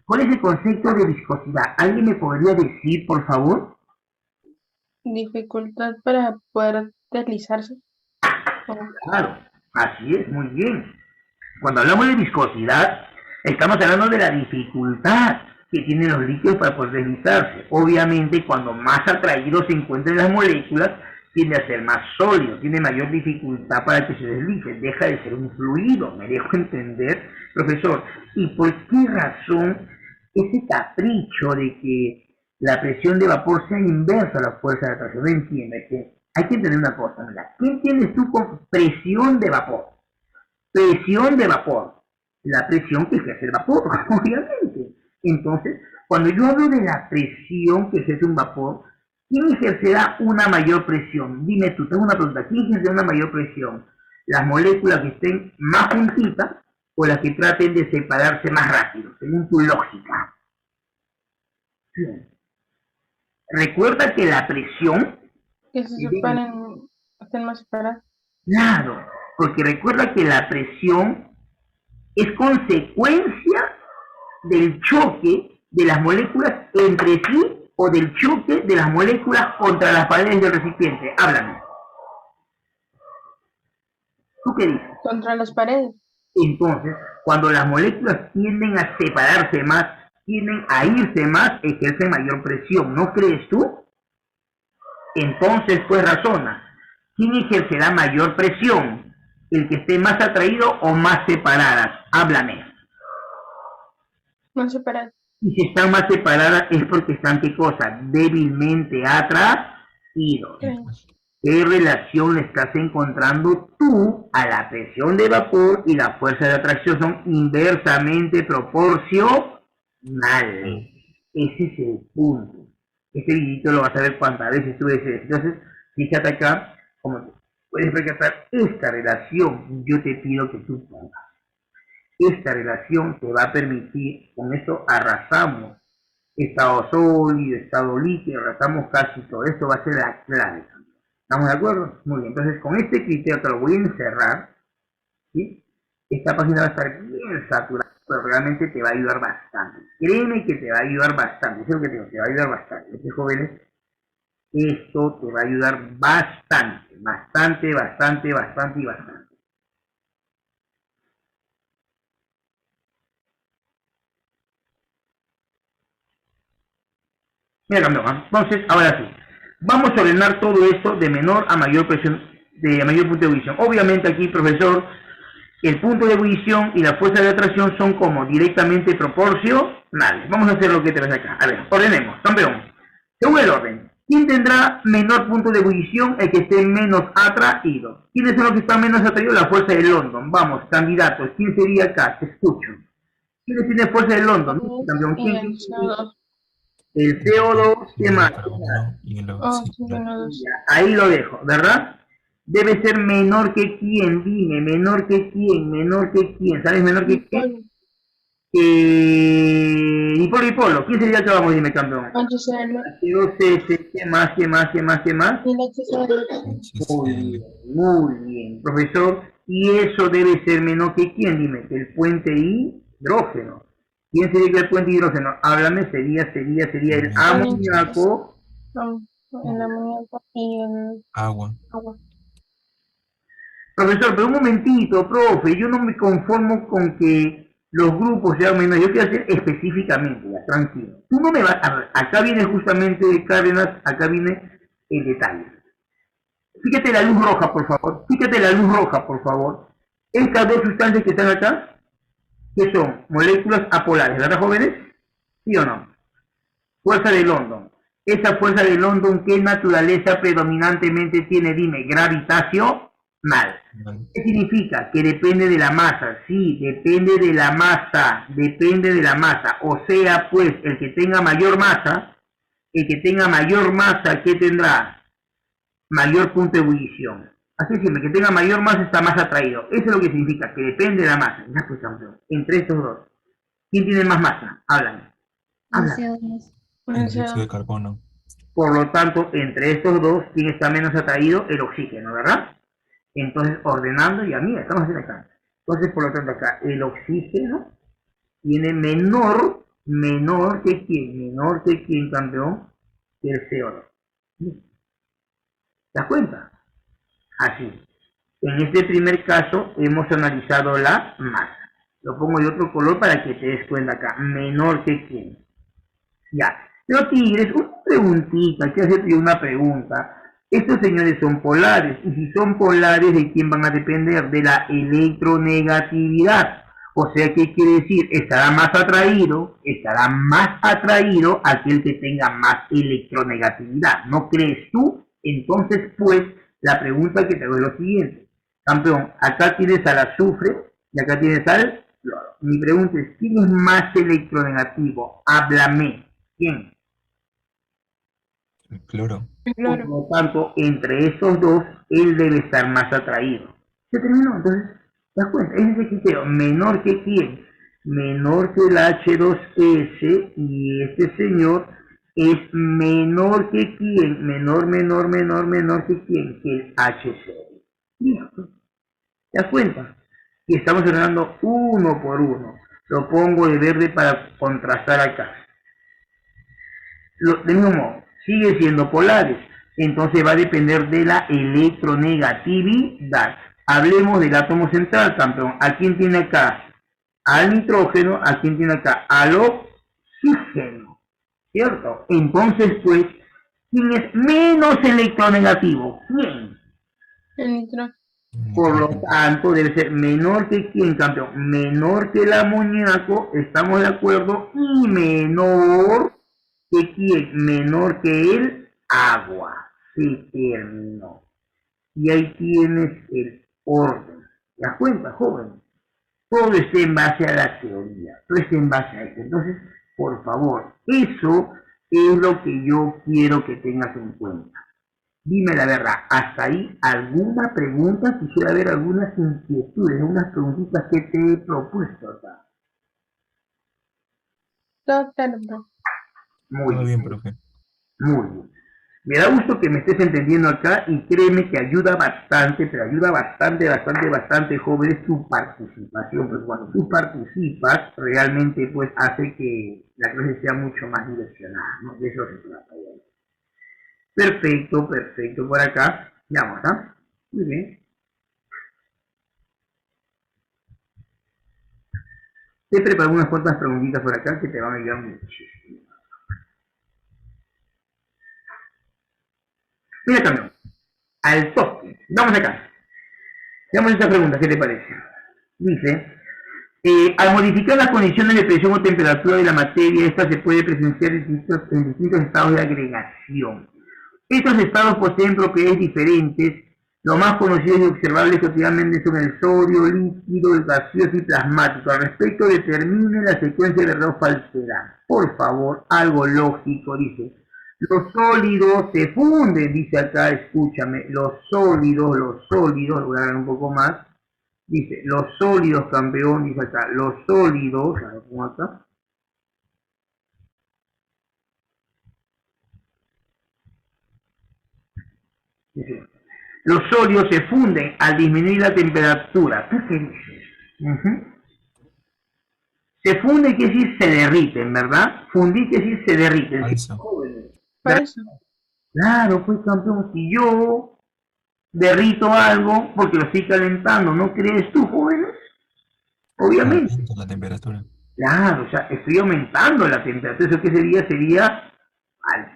¿cuál es el concepto de viscosidad? ¿Alguien me podría decir, por favor? Dificultad para poder deslizarse. Claro, así es, muy bien. Cuando hablamos de viscosidad, estamos hablando de la dificultad que tienen los líquidos para poder deslizarse. Obviamente, cuando más atraídos se encuentran las moléculas, tiende a ser más sólido, tiene mayor dificultad para que se deslice, deja de ser un fluido. ¿Me dejo entender, profesor? ¿Y por qué razón ese capricho de que la presión de vapor sea inversa a la fuerza de atracción? No entiendo, es que hay que entender una cosa, mira, ¿qué entiendes tú con presión de vapor? Presión de vapor, la presión que ejerce el vapor, obviamente. Entonces, cuando yo hablo de la presión que ejerce un vapor, ¿quién ejercerá una mayor presión? Dime tú, tengo una pregunta, ¿quién ejercerá una mayor presión? ¿Las moléculas que estén más juntitas o las que traten de separarse más rápido, según tu lógica? Sí. Recuerda que la presión... Que se separen, estén más separadas. Claro, porque recuerda que la presión es consecuencia del choque de las moléculas entre sí o del choque de las moléculas contra las paredes del recipiente. Háblame. ¿Tú qué dices? Contra las paredes. Entonces, cuando las moléculas tienden a separarse más, tienden a irse más, ejercen mayor presión. ¿No crees tú? Entonces, pues razona. ¿Quién ejercerá mayor presión? ¿El que esté más atraído o más separadas? Háblame. Más separadas. Y si están más separadas es porque están, ¿qué cosa? Débilmente atraídos. Sí. ¿Qué relación le estás encontrando tú a la presión de vapor y la fuerza de atracción? Son inversamente proporcionales. Ese es el punto. Este videito lo vas a ver cuantas veces tú desees. Entonces, fíjate acá, como puedes rescatar esta relación, yo te pido que tú pongas. Esta relación te va a permitir, con esto arrasamos estado sólido, estado líquido, arrasamos casi todo. Esto va a ser la clave. ¿Estamos de acuerdo? Muy bien. Entonces, con este criterio te lo voy a encerrar, ¿sí? esta página va a estar bien saturada, pero realmente te va a ayudar bastante. Créeme que te va a ayudar bastante, eso es lo que te digo, te va a ayudar bastante. Este jóvenes, esto te va a ayudar bastante, bastante, bastante, bastante y bastante. Mira, campeón, entonces, ahora sí, vamos a ordenar todo esto de menor a mayor presión, de mayor punto de ebullición. Obviamente aquí, profesor, el punto de ebullición y la fuerza de atracción son como directamente proporcionales. Vamos a hacer lo que te ves acá. A ver, ordenemos, campeón. Según el orden, ¿quién tendrá menor punto de ebullición? El que esté menos atraído. ¿Quiénes son los que están menos atraídos? La fuerza de London. Vamos, candidatos, ¿quién sería acá? Te escucho. ¿Quiénes tienen fuerza de London? Campeón, Y ¿quién? el CO2. El CO2, ¿qué más? El carbono y el Oh, sí, oxígeno. CO2. Ahí lo dejo, ¿verdad? Debe ser menor que quién, dime, menor que quién, menor que quién, ¿sabes menor que quién? Dipolo y polo, ¿quién sería que vamos, dime, campeón? HCl. H2S, ¿qué más, qué más, qué más, qué más? Y el HCl. HCl. Muy bien, profesor, y eso debe ser menor que quién, dime, que el puente hidrógeno. ¿Quién sería que el puente hidrógeno? Háblame, sería el amoníaco. El amoníaco y el Agua. agua. Profesor, pero un momentito, profe, yo no me conformo con que los grupos sean menores, yo quiero hacer específicamente, ya, tranquilo. Tú no me vas a ver, acá viene justamente de Cárdenas, acá viene el detalle. Fíjate la luz roja, por favor, fíjate la luz roja, por favor. Estas dos sustancias que están acá, que son moléculas apolares, ¿verdad, jóvenes? ¿Sí o no? Fuerza de London. Esa fuerza de London, ¿qué naturaleza predominantemente tiene? Dime, gravitacional. ¿Qué significa? Que depende de la masa. Sí, depende de la masa. Depende de la masa. O sea, pues, el que tenga mayor masa, ¿qué tendrá? Mayor punto de ebullición. Así siempre, que tenga mayor masa está más atraído. Eso es lo que significa, que depende de la masa. Ya pues, campeón. Entre estos dos. ¿Quién tiene más masa? Háblame. Habla. El dióxido de carbono. Por lo tanto, entre estos dos, ¿quién está menos atraído? El oxígeno, ¿verdad? Entonces, ordenando, y a mí, estamos haciendo acá. Entonces, por lo tanto, acá, el oxígeno tiene menor que quién, campeón, que el CO2. ¿Te das cuenta? Así. En este primer caso, hemos analizado la masa. Lo pongo de otro color para que te des cuenta acá. Menor que quién. Ya. Pero Tigres, una preguntita, quiero hacerte una pregunta. Estos señores son polares, y si son polares, ¿de quién van a depender? De la electronegatividad. O sea, ¿qué quiere decir? Estará más atraído aquel que tenga más electronegatividad. ¿No crees tú? Entonces, pues, la pregunta que te doy es lo siguiente. Campeón, acá tienes al azufre y acá tienes al cloro. Mi pregunta es, ¿quién es más electronegativo? Háblame. ¿Quién? El cloro. Por lo tanto, entre esos dos, él debe estar más atraído. ¿Se terminó? Entonces, ¿te das cuenta? Ese es el criterio. Menor que quién. Menor que el H2S y este señor es menor que quién. Menor que quién. Que el HCl. Listo. ¿Te das cuenta? Y estamos ordenando uno por uno. Lo pongo de verde para contrastar acá. De mismo modo, sigue siendo polares, entonces va a depender de la electronegatividad. Hablemos del átomo central, campeón. ¿A quién tiene acá? Al nitrógeno. ¿A quién tiene acá? Al oxígeno, ¿cierto? Entonces, pues, ¿quién es menos electronegativo? ¿Quién? El nitrógeno. Por lo tanto, debe ser menor que quién, campeón. Menor que el amoníaco, estamos de acuerdo, y menor que quién, menor que el agua. Se terminó. Y ahí tienes el orden. ¿Te das cuenta, joven? Todo está en base a la teoría. Todo está en base a eso. Entonces, por favor, eso es lo que yo quiero que tengas en cuenta. Dime la verdad, ¿hasta ahí alguna pregunta? Quisiera ver algunas inquietudes, unas preguntitas que te he propuesto acá. Todo claro, bro. Muy Todo bien, bien, profe. muy bien. Me da gusto que me estés entendiendo acá y créeme que ayuda bastante, pero ayuda bastante, jóvenes, tu participación. Pues cuando tú participas, realmente pues hace que la clase sea mucho más direccionada, ¿no? De eso se trata. Perfecto, por acá. Ya vamos, ¿ah? Muy bien. Te preparo unas cuantas preguntitas por acá que te van a ayudar muchísimo. Mira, campeón. Al toque. Vamos acá. Veamos esta pregunta, ¿qué te parece? Dice, al modificar las condiciones de presión o temperatura de la materia, esta se puede presenciar en distintos estados de agregación. Estos estados poseen propiedades diferentes. Los más conocidos y observables cotidianamente son el sólido, líquido, el gaseoso y plasmático. Al respecto, determine la secuencia de reloj falsedad. Por favor, algo lógico, dice. Los sólidos se funden, dice acá, escúchame. Los sólidos, voy a dar un poco más. Dice, los sólidos, campeón, dice acá. Los sólidos, a ver, pongo acá. Dice, los sólidos se funden al disminuir la temperatura. ¿Tú qué dices? Se funde, quiere decir se derriten, ¿verdad? Fundir quiere decir se derriten. Falso. Claro, pues campeón, si yo derrito algo porque lo estoy calentando, ¿no crees tú, jóvenes? Obviamente. La temperatura. Claro, o sea, estoy aumentando la temperatura. ¿Eso qué sería? Sería falso.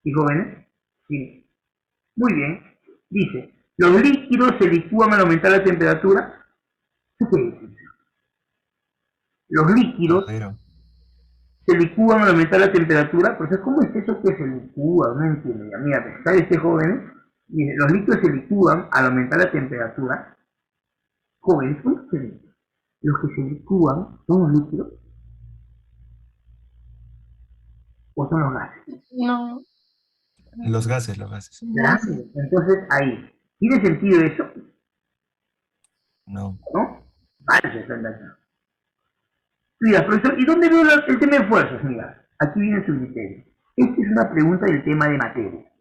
¿Sí, jóvenes? Sí. Muy bien. Dice, los líquidos se licúan al aumentar la temperatura. ¿Qué quiere decir? Los líquidos se licúan al aumentar la temperatura. Pero, ¿cómo es eso que se licúa? No entiendo. Ya, mira, ¿sabes este joven? Dice, los líquidos se licúan al aumentar la temperatura. Jóvenes, ¿cómo se licúan? Los que se licúan son los líquidos. ¿O son los gases? No. Los gases. Gracias. Entonces, ahí. ¿Tiene sentido eso? No. ¿No? Vale, está acá. Mira, profesor, ¿y dónde veo el tema de fuerzas? Mira, aquí viene su criterio. Esta es una pregunta del tema de materia.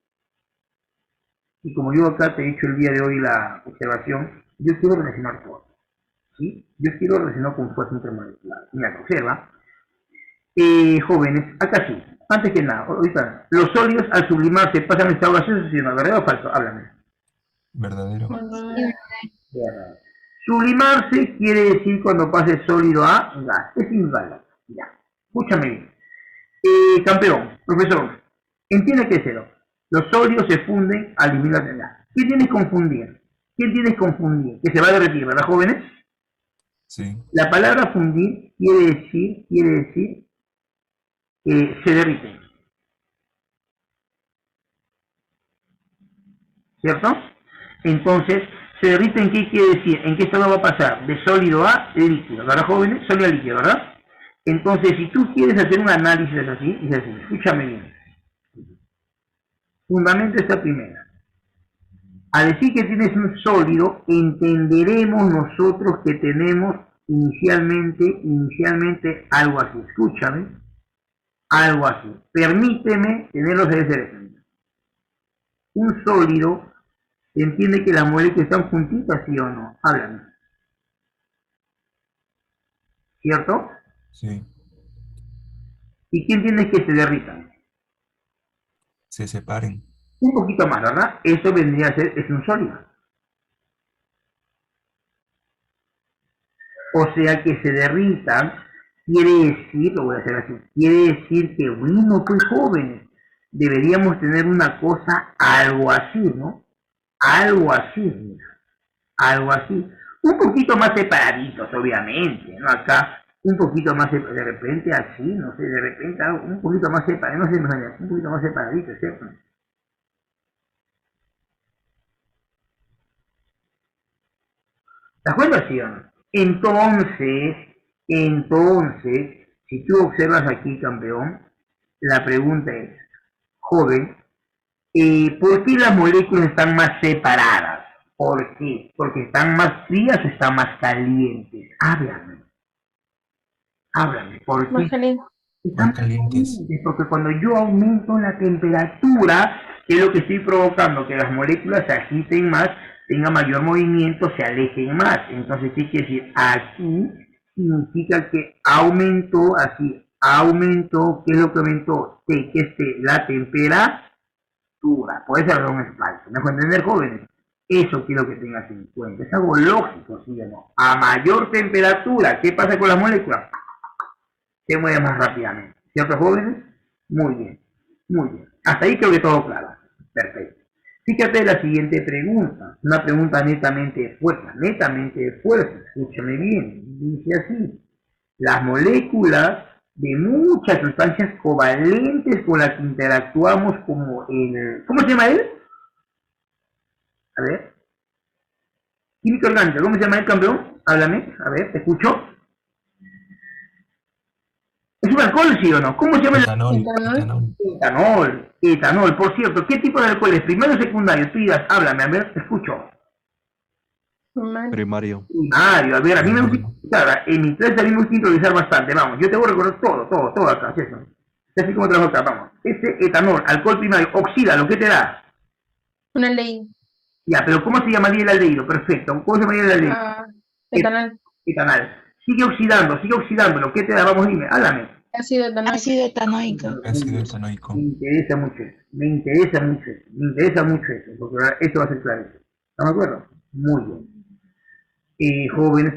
Y como yo acá te he hecho el día de hoy la observación, yo quiero relacionar todo. ¿Sí? Yo quiero relacionar con fuerza intermolecular. Mira, observa. Jóvenes, acá sí. Antes que nada, ahorita, los sólidos al sublimarse pasan a estado gaseoso, ¿sí, no? ¿Verdad o falso? Háblame. Verdadero. Verdadero. Sublimarse quiere decir cuando pase sólido a gas. Es igual. Ya. Escúchame bien. Campeón, profesor, entiende que es cero. Los sólidos se funden al disminuir la gas. ¿Qué tienes que confundir? ¿Qué tienes que confundir? Que se va a derretir, ¿verdad, jóvenes? Sí. La palabra fundir quiere decir se derriten. ¿Cierto? Entonces, se derriten, ¿qué quiere decir? ¿En qué estado va a pasar? De sólido a líquido, ¿verdad, jóvenes? Sólido a líquido, ¿verdad? Entonces, si tú quieres hacer un análisis así, es así, escúchame bien. Fundamento esta primera. Al decir que tienes un sólido, entenderemos nosotros que tenemos inicialmente algo así. Escúchame, algo así. Permíteme tenerlo de ese ejemplo. Un sólido, ¿se entiende que las moléculas están juntitas, sí o no? Háblame. ¿Cierto? Sí. ¿Y qué entiendes que se derritan? Se separen. Un poquito más, ¿verdad? Eso vendría a ser, es un sólido. O sea que se derritan, quiere decir, lo voy a hacer así, quiere decir que, bueno, pues jóvenes, deberíamos tener una cosa, algo así, ¿no? Algo así, mira, algo así. Un poquito más separaditos, obviamente, ¿no? Acá, un poquito más, de repente así, no sé, de repente un poquito más separado, no sé, un poquito más separadito, ¿cierto? ¿Te das cuenta, sí o no? Entonces, si tú observas aquí, campeón, la pregunta es, joven, ¿por qué las moléculas están más separadas? ¿Por qué? ¿Porque están más frías o están más calientes? Háblame, ¿por qué? Más caliente. Más calientes. Porque cuando yo aumento la temperatura, que es lo que estoy provocando, que las moléculas se agiten más, tengan mayor movimiento, se alejen más. Entonces, ¿qué quiere decir? Aquí significa que aumentó, así, aumentó, ¿qué es lo que aumentó? La temperatura. Puede ser un falso. ¿Me pueden entender, jóvenes? Eso quiero que tengas en cuenta. Es algo lógico, ¿sí o no? A mayor temperatura, ¿qué pasa con las moléculas? Se mueve más rápidamente. ¿Cierto, jóvenes? Muy bien. Muy bien. Hasta ahí creo que todo claro. Perfecto. Fíjate la siguiente pregunta. Una pregunta netamente de fuerza. Netamente de fuerza. Escúchame bien. Dice así. Las moléculas de muchas sustancias covalentes con las que interactuamos como el... ¿Cómo se llama él? A ver. Química orgánica. ¿Cómo se llama el campeón? Háblame. A ver, te escucho. ¿Es un alcohol, sí o no? ¿Cómo se llama el Etanol. etanol? Etanol, por cierto, ¿qué tipo de alcohol es? ¿Primario o secundario? Tú digas, háblame, a ver, te escucho. Primario. Primario, a ver, a mí me gusta introducir, en mi clase a mí me gusta improvisar bastante, vamos, yo te voy a recordar todo acá, ¿sí eso? Así como trabajo acá, vamos. Ese etanol, alcohol primario, oxídalo, ¿qué te da? Una ley. Ya, pero ¿cómo se llamaría el aldehído? Perfecto, ¿cómo se llamaría el aldehído? Etanol. Etanol. Sigue oxidándolo, ¿qué te da? Vamos, dime, háblame. Ácido etanoico. Ácido etanoico. Ácido etanoico. Me interesa mucho eso, porque ahora esto va a ser claro. ¿Estamos de acuerdo? Muy bien. Jóvenes,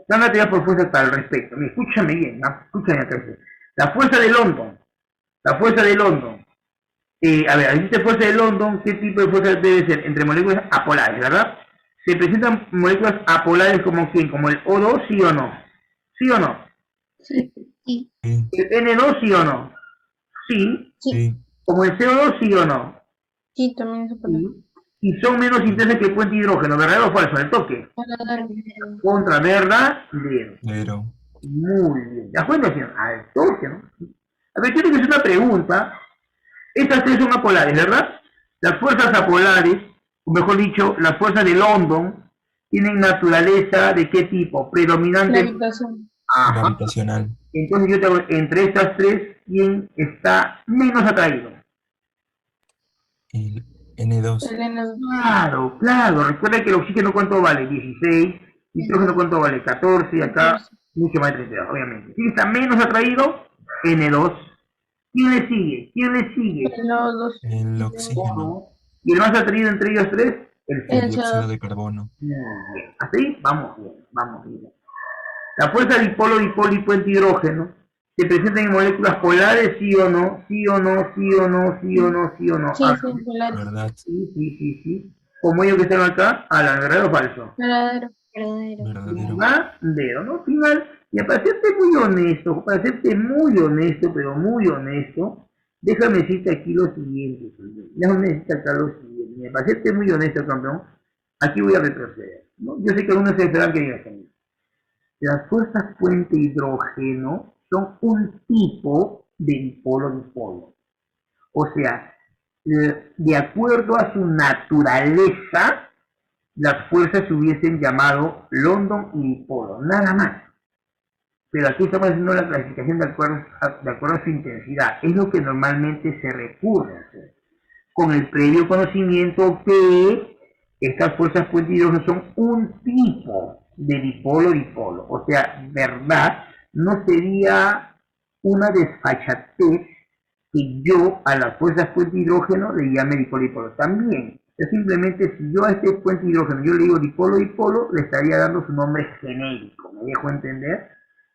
dan la teoría por fuerza al respecto. Mira, escúchame bien, escúchame acá. La fuerza de London. A ver, existe fuerza de London, ¿qué tipo de fuerza debe ser? Entre moléculas apolares, ¿verdad? ¿Se presentan moléculas apolares como quién? ¿Como el O2, sí o no? ¿Sí o no? Sí. Sí. Sí. ¿El N2, sí o no? Sí. Sí. ¿Como el CO2, sí o no? Sí, también se puede. Sí. Y son menos intensas que el puente de hidrógeno, ¿verdadero o falso? El toque. Contra verdadero. Pero. Muy bien. ¿Te das cuenta? Al toque, ¿no? A ver, tiene que ser una pregunta. Estas tres son apolares, ¿verdad? Las fuerzas apolares, o mejor dicho, las fuerzas de London, tienen naturaleza de qué tipo? Predominante. Gravitación. Ajá. Gravitacional. Entonces yo te hago, entre estas tres, ¿quién está menos atraído? El N2. El N2. Claro. Recuerda que el oxígeno, ¿cuánto vale? 16. Nitrógeno, ¿cuánto vale? 14. Y acá, mucho más de 32, obviamente. ¿Quién está menos atraído? N2. ¿Quién le sigue? Los El oxígeno. ¿Y el más atraído entre ellos tres? El El El dióxido de carbono. Muy bien. ¿Hasta ahí? Vamos bien. La fuerza dipolo, dipolo y puente hidrógeno se presentan en moléculas polares, sí o no. Sí, polares. ¿Verdad? Sí. Como ellos que están acá, a la verdadero o falso. Verdadero. Verdadero. Verdadero, ¿no? Final. Y para serte muy honesto, pero muy honesto, déjame decirte aquí lo siguiente, Para serte muy honesto, campeón, aquí voy a retroceder, ¿no? Yo sé que algunos se esperan que digas conmigo. Las fuerzas puente hidrógeno son un tipo de dipolo-dipolo. O sea, de acuerdo a su naturaleza, las fuerzas se hubiesen llamado London y dipolo, nada más. Pero aquí estamos haciendo la clasificación de acuerdo a su intensidad. Es lo que normalmente se recurre a hacer. Con el previo conocimiento que estas fuerzas puente hidrógeno son un tipo de dipolo-dipolo. O sea, verdad, no sería una desfachatez que yo a las fuerzas puente hidrógeno le llame dipolo-dipolo. También, es simplemente si yo a este puente hidrógeno yo le digo dipolo-dipolo, le estaría dando su nombre genérico. ¿Me dejo entender?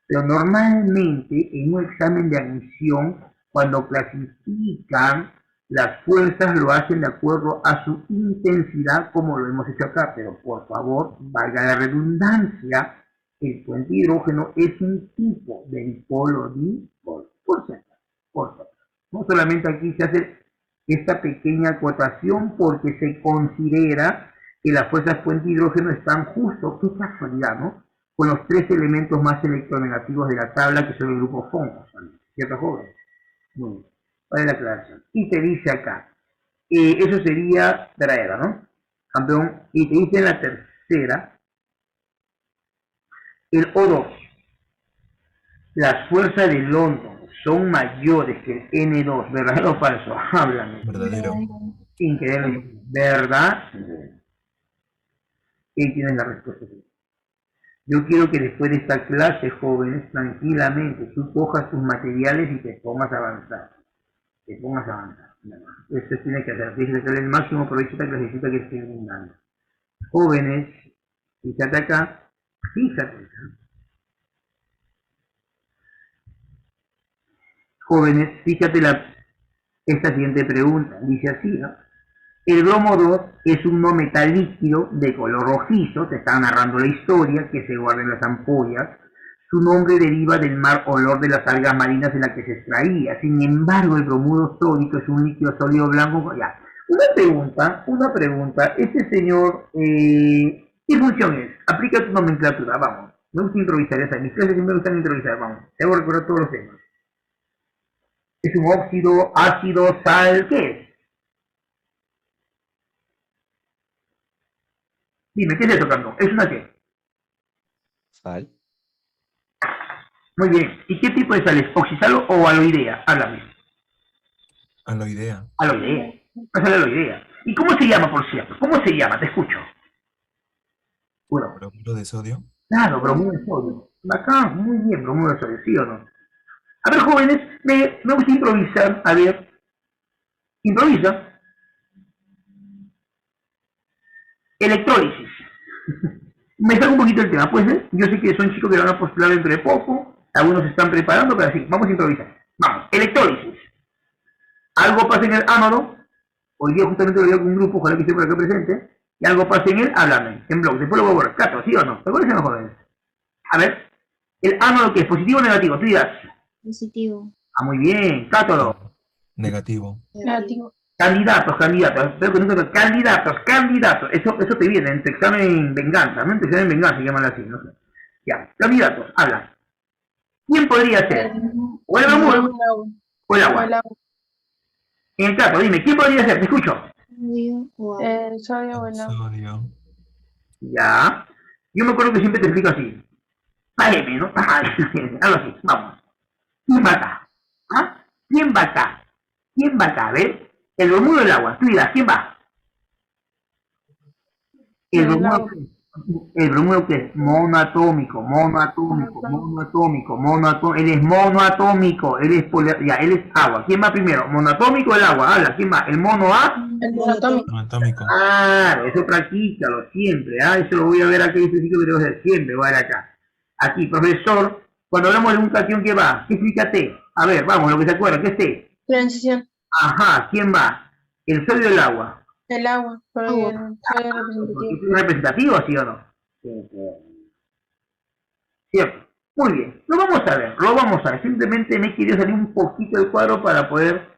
Pero normalmente en un examen de admisión, cuando clasifican las fuerzas, lo hacen de acuerdo a su intensidad, como lo hemos hecho acá. Pero por favor, valga la redundancia, el puente hidrógeno es un tipo de dipolo-dipolo. Por cierto. No solamente aquí se hace esta pequeña acotación porque se considera que las fuerzas puente hidrógeno están justo, qué casualidad, ¿no?, con los tres elementos más electronegativos de la tabla, que son el grupo FONCO, ¿cierto, joven? Muy bien, vale la aclaración. Y te dice acá, eso sería verdadero, ¿no? Campeón, y te dice en la tercera, el O2, las fuerzas de London son mayores que el N2, ¿verdadero o falso? Háblame. Verdadero. Increíble, ¿verdad? ¿Quién tiene la respuesta? Yo quiero que después de esta clase, jóvenes, tranquilamente, tú cojas tus materiales y te pongas a avanzar. Te pongas a avanzar. Eso tiene que hacer. Tienes que hacer el máximo provecho de esta clasecita que estoy brindando. Jóvenes, fíjate acá, fíjate acá. Jóvenes, fíjate esta siguiente pregunta. Dice así, ¿no? El bromo 2 es un no metal líquido de color rojizo, te está narrando la historia, que se guarda en las ampollas. Su nombre deriva del mal olor de las algas marinas en la que se extraía. Sin embargo, el bromuro sódico es un líquido sólido blanco. Ya. Una pregunta. Este señor, ¿qué función es? Aplica tu nomenclatura, vamos. Me gusta improvisar, ya sabes. Mis clases siempre me gustan improvisar, vamos. Debo recordar todos los temas. ¿Es un óxido, ácido, sal? ¿Qué es? Dime, ¿qué estoy tocando? ¿Es una qué? Sal. Muy bien. ¿Y qué tipo de sal es? ¿Oxisalo o aloidea? Háblame. Aloidea. Aloidea. Una sal aloidea. ¿Y cómo se llama, por cierto? ¿Cómo se llama? Te escucho. Bueno, Bromuro de sodio. claro, bromuro de sodio. Bacán, muy bien, bromuro de sodio, ¿sí o no? A ver, jóvenes, me gusta improvisar. A ver, improvisa. Electrólisis. Me salgo un poquito el tema, pues, yo sé que son chicos que van a postular dentro de poco, algunos se están preparando, pero así, vamos a improvisar. Vamos, electrólisis. Algo pasa en el ánodo, hoy día justamente lo digo con un grupo, ojalá que esté por acá presente, y algo pasa en el háblame, en blog, después lo voy a borrar. Cato, ¿sí o no? ¿Te acuerdas, los jóvenes? A ver, el ánodo, ¿qué es? ¿Positivo o negativo? Tú dirás. Positivo. Ah, muy bien, Cátodo. Negativo. Negativo. Candidatos, espero que nunca te... Candidatos, eso te viene en tu examen venganza, ¿no? En tu examen venganza se llaman así, no sé. Ya, candidatos, habla. ¿Quién podría ser? O el bromuro o el agua. En el caso, dime, ¿quién podría ser? Te escucho. Sodio o agua. El sodio o el agua. Sodio. Ya. Yo me acuerdo que siempre te explico así. AM, ¿no? Algo así, vamos. ¿Quién va acá? ¿Ah? ¿Quién va acá? ¿Quién va acá? A ver. El bromuro del agua. Tú dirás, ¿quién va? El bromuro que es monoatómico. Él es monoatómico. Él es ya, él es agua. ¿Quién va primero? ¿Monoatómico o el agua? Habla, ¿quién va? ¿El mono A? El monoatómico. Monoatómico. Claro, eso practícalo siempre. Eso lo voy a ver acá y este ciclo que tengo que hacer siempre. Voy a ver acá. Aquí, profesor, cuando hablamos de un cation, ¿qué va? ¿Qué significa T? A ver, vamos, lo que se acuerda, ¿qué es T? Transición. Ajá, ¿quién va? El sodio del agua. El agua. Pero el sodio representativo. ¿Es representativo, sí o no? Cierto. Muy bien. Lo vamos a ver. Simplemente me quería salir un poquito del cuadro para poder,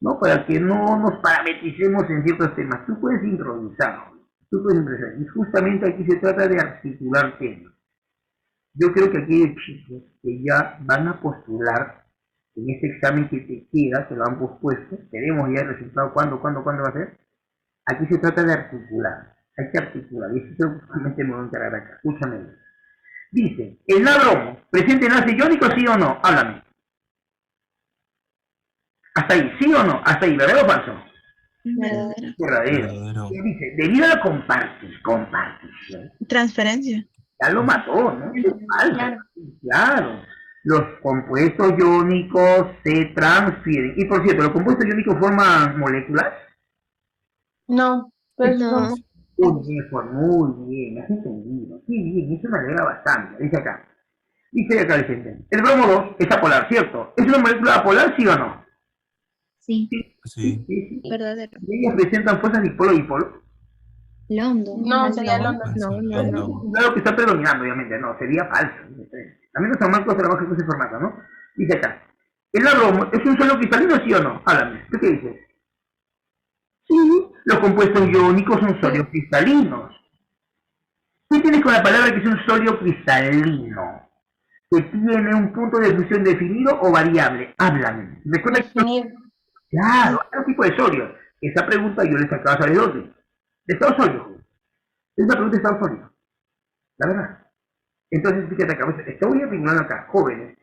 ¿no? Para que no nos parametricemos en ciertos temas. Tú puedes improvisar. Y justamente aquí se trata de articular temas. Yo creo que aquí hay chicos que ya van a postular en este examen que te queda, que lo han pospuesto. Tenemos ya el resultado. ¿Cuándo va a ser? Aquí se trata de articular. Hay que articular. Y eso es lo que justamente me voy a encargar acá. Escúchame. Dice, ¿el nabromo presente en ácido iónico, sí o no? Háblame. Hasta ahí, ¿sí o no? Hasta ahí, ¿verdadero o falso? Verdadero. Verdadero. ¿Qué dice? Debido a la compartición. Transferencia. Ya lo mató, ¿no? Es falso. Claro. Los compuestos iónicos se transfieren. Y por cierto, ¿los compuestos iónicos forman moléculas? No. Pues No. Muy bien, has entendido. Qué bien, eso me alegra bastante. Dice acá, dice, el bromo 2 es apolar, ¿cierto? ¿Es una molécula apolar, sí o no? Sí. Sí. Verdadero. ¿Ellas presentan fuerzas dipolo-dipolo? Londo. No, sería el onda. No. Claro que está predominando, obviamente, no, sería falso. También los amarcos trabajan con ese formato, ¿no? Dice acá, ¿el bromo es un solo cristalino, sí o no? Háblame, ¿tú qué dices? Sí, los compuestos iónicos son sólidos cristalinos. ¿Qué tienes con la palabra que es un sólido cristalino? ¿Que tiene un punto de fusión definido o variable? Háblame. Recuerda que... Definido. Claro, hay un tipo de sólidos. Esa pregunta yo les acabo de saber de dónde. De estado sólido. Es una pregunta de estado sólido. La verdad. Entonces, fíjate acá, estoy articulando acá, jóvenes.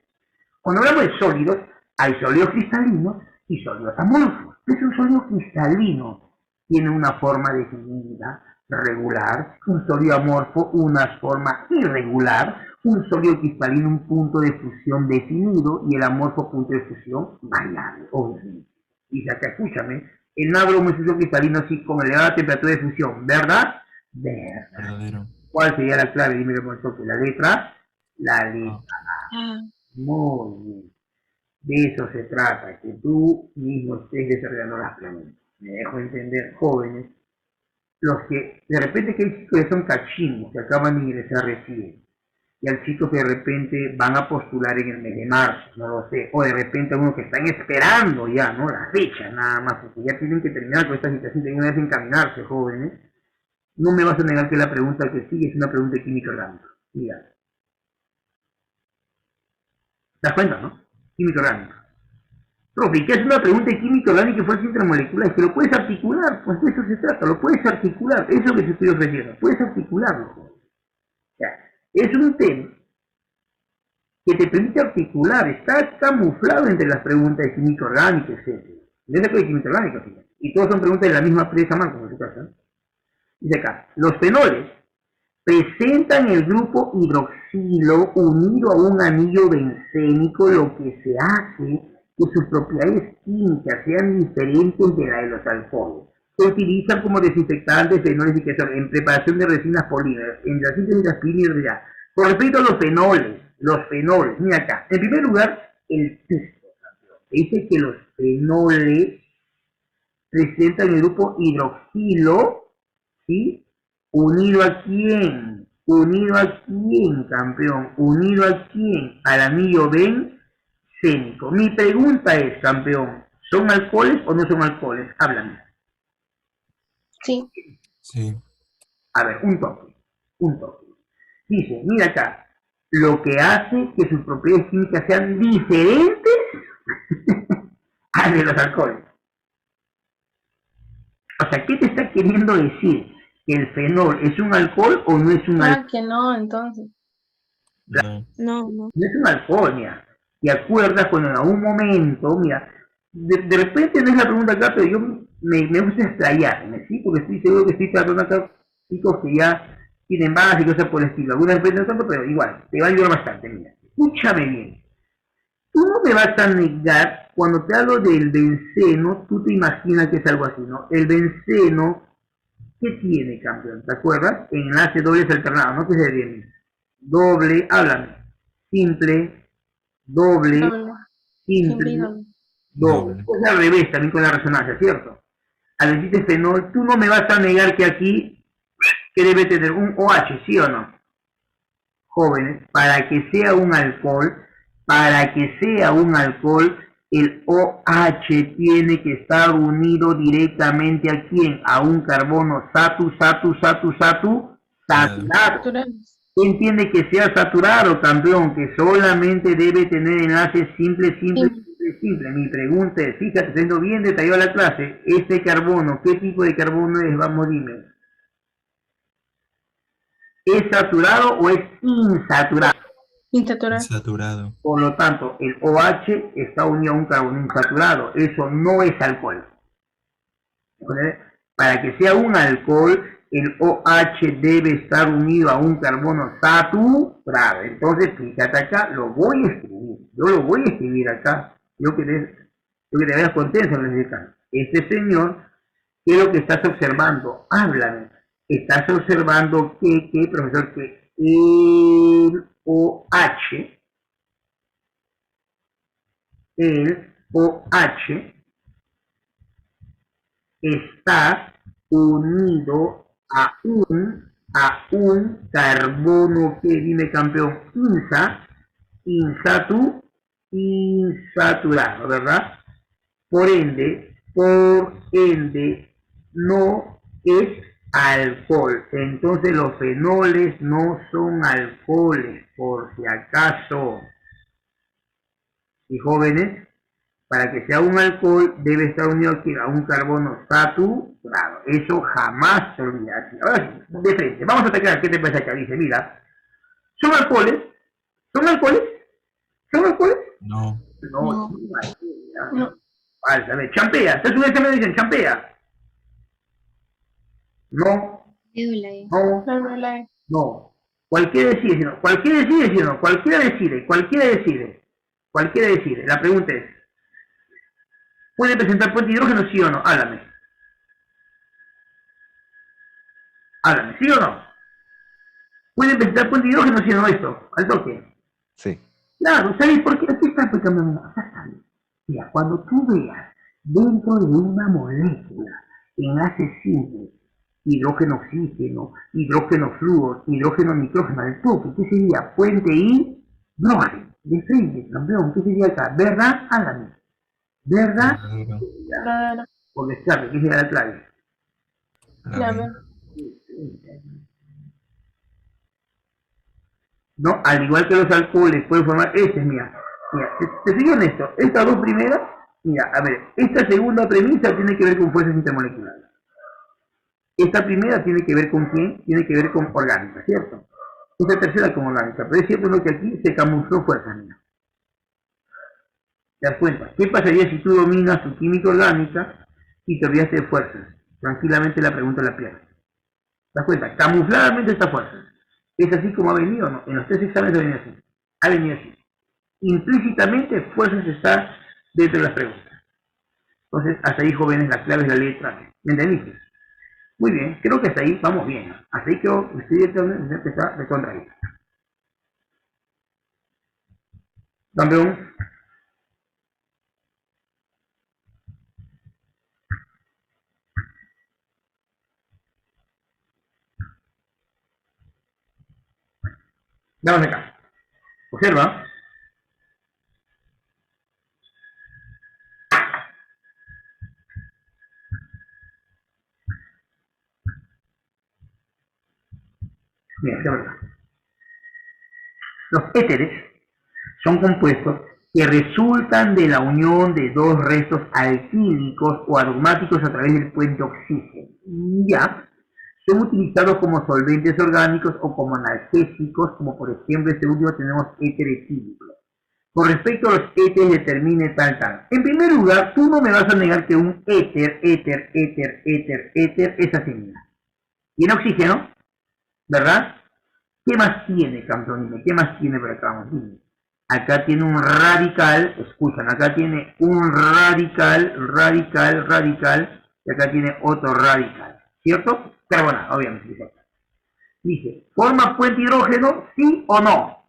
Cuando hablamos de sólidos, Hay sólidos cristalinos y sólidos amorfos. Es un sólido cristalino, tiene una forma definida, regular, un sólido amorfo, una forma irregular, un sólido cristalino, un punto de fusión definido y el amorfo punto de fusión variable, obviamente. Dice acá, escúchame, el nabro es un sólido cristalino así con elevada temperatura de fusión, ¿verdad? Verdad. Verdadero. ¿Cuál sería la clave? Dime con esto, la letra. La letra. Ah, Muy bien. De eso se trata, que tú mismo estés desarrollando las preguntas. Me dejo entender, jóvenes, los que de repente que hay chicos que son cachinos, que acaban de ingresar recién, y hay chicos que de repente van a postular en el mes de marzo, no lo sé, o de repente algunos que están esperando ya, ¿no? La fecha, nada más, porque ya tienen que terminar con esta situación, tienen que encaminarse, jóvenes. No me vas a negar que la pregunta que sigue es una pregunta de química orgánica. Mira. ¿Te das cuenta, no? Química orgánica. Profe, ¿qué es una pregunta de química orgánica y fuerza intramolecular? Es que lo puedes articular, pues de eso se trata, lo puedes articular, eso es lo que te estoy ofreciendo, puedes articularlo. O sea, es un tema que te permite articular, está camuflado entre las preguntas de química orgánica, etc. ¿Ves la de química orgánica? Fíjate. Y todas son preguntas de la misma presa, Marcos, en su caso, ¿no? Dice acá, los fenoles presentan el grupo hidroxilo unido a un anillo bencénico, lo que se hace que sus propiedades químicas sean diferentes de las de los alcoholes. Se utilizan como desinfectantes, fenoles y que son en preparación de resinas polímeras, en la síntesis de aspirina y hidrogenasa. Con respecto a los fenoles, mira acá, en primer lugar, el texto dice que los fenoles presentan el grupo hidroxilo, ¿sí? ¿Unido a quién? ¿Unido a quién, campeón? ¿Unido a quién? Al anillo bencénico. Mi pregunta es, campeón, ¿son alcoholes o no son alcoholes? Háblame. Sí. Sí. A ver, un toque. Dice, mira acá, lo que hace que sus propiedades químicas sean diferentes a de los alcoholes. O sea, ¿qué te está queriendo decir? ¿Que el fenol es un alcohol o no es un alcohol? Que no, entonces. No. no. No es un alcohol, mira. ¿Te acuerdas cuando en algún momento, mira, de repente no es la pregunta acá, pero yo me gusta explayarme, ¿sí? Porque estoy seguro que estoy tratando acá chicos que ya tienen balas y cosas por el estilo. Algunas veces no tanto, pero igual, te va a ayudar bastante, mira. Escúchame bien. Tú no me vas a negar, cuando te hablo del benceno, tú te imaginas que es algo así, ¿no? El benceno, ¿qué tiene, campeón? ¿Te acuerdas? Enlace dobles alternados, ¿no? ¿Qué se viene? Doble, háblame. Simple, doble, simple, doble. Es al revés también con la resonancia, ¿cierto? Al decirte fenol, tú no me vas a negar que aquí que debe tener un OH, ¿sí o no? Jóvenes, para que sea un alcohol, el OH tiene que estar unido directamente ¿a quién? A un carbono saturado. Entiende que sea saturado, campeón, que solamente debe tener enlaces simple. Mi pregunta es, fíjate, siendo bien detallado la clase, este carbono, ¿qué tipo de carbono es? Vamos, dime. ¿Es saturado o es insaturado? Insaturado. Por lo tanto, el OH está unido a un carbono insaturado. Eso no es alcohol. Para que sea un alcohol, el OH debe estar unido a un carbono saturado. Entonces, fíjate acá, lo voy a escribir. Yo lo voy a escribir acá. Yo que te veas contento en el caso. Este señor, ¿qué es lo que estás observando? Háblame. Estás observando que profesor, que el OH está unido a un carbono que, dime campeón, insaturado, ¿verdad? Por ende, no es alcohol. Entonces los fenoles no son alcoholes, por si acaso. Y jóvenes, para que sea un alcohol debe estar unido aquí a un carbono saturado. Eso jamás se olvida. Ahora sí, de frente, vamos a atacar. ¿Qué te parece acá? Dice, mira, ¿son alcoholes? ¿Son alcoholes? No. No, No. chica, No. falsa. A ver, champea. Estás en un examen y dicen champea. No, Cédula es. no, No, la E. no. Cualquiera decide, si no. Cualquiera decide, si no. Cualquiera decide, cualquiera decide. Cualquiera decide. La pregunta es, ¿puede presentar puente de hidrógeno, sí o no? Háblame. Háblame, ¿sí o no? ¿Puede presentar puente de hidrógeno, sí o no esto? Al toque. Sí. Claro, ¿sabes por qué? Aquí está explicando mi mamá. Mira, cuando tú veas dentro de una molécula enlaces simples, hidrógeno, oxígeno, hidrógeno, flúor, hidrógeno, nitrógeno, al toque, ¿qué sería? Puente y hidrógeno. De frente, campeón, ¿qué sería acá? ¿Verdad? Hágame. ¿Verdad? Verdadera. Porque claro, ¿qué sería la clave? Ya veo. ¿No? Al igual que los alcoholes pueden formar, esta es mía. Mira, te soy honesto, estas dos primeras, mira, a ver, esta segunda premisa tiene que ver con fuerzas intermoleculares. Esta primera tiene que ver con quién, tiene que ver con orgánica, ¿cierto? Esta tercera con orgánica, pero es cierto lo que aquí se camufló fuerza, mira. ¿Te das cuenta? ¿Qué pasaría si tú dominas tu química orgánica y te olvidaste de fuerzas? Tranquilamente la pregunta la pierdes. ¿Te das cuenta? Camufladamente esta fuerza. ¿Es así como ha venido o no? En los tres exámenes ha venido así. Ha venido así. Implícitamente fuerzas está dentro de las preguntas. Entonces, hasta ahí, jóvenes, la clave es la letra. ¿Me entendiste? Muy bien, creo que hasta ahí vamos bien. Hasta ahí creo que estoy empezar de contraír. Campeón. Vamos acá. Observa. Mira, observa acá. Los éteres son compuestos que resultan de la unión de dos restos alquílicos o aromáticos a través del puente oxígeno. Ya, son utilizados como solventes orgánicos o como analgésicos, como por ejemplo este último tenemos éter etílico. Con respecto a los éteres determine tal. En primer lugar, tú no me vas a negar que un éter es así, mira. Tiene oxígeno, ¿verdad? ¿Qué más tiene, campeón? ¿Qué más tiene por acá? Acá tiene un radical, escuchan, acá tiene un radical, y acá tiene otro radical, ¿cierto? Carbonado, obviamente. Dice, ¿forma puente hidrógeno, sí o no?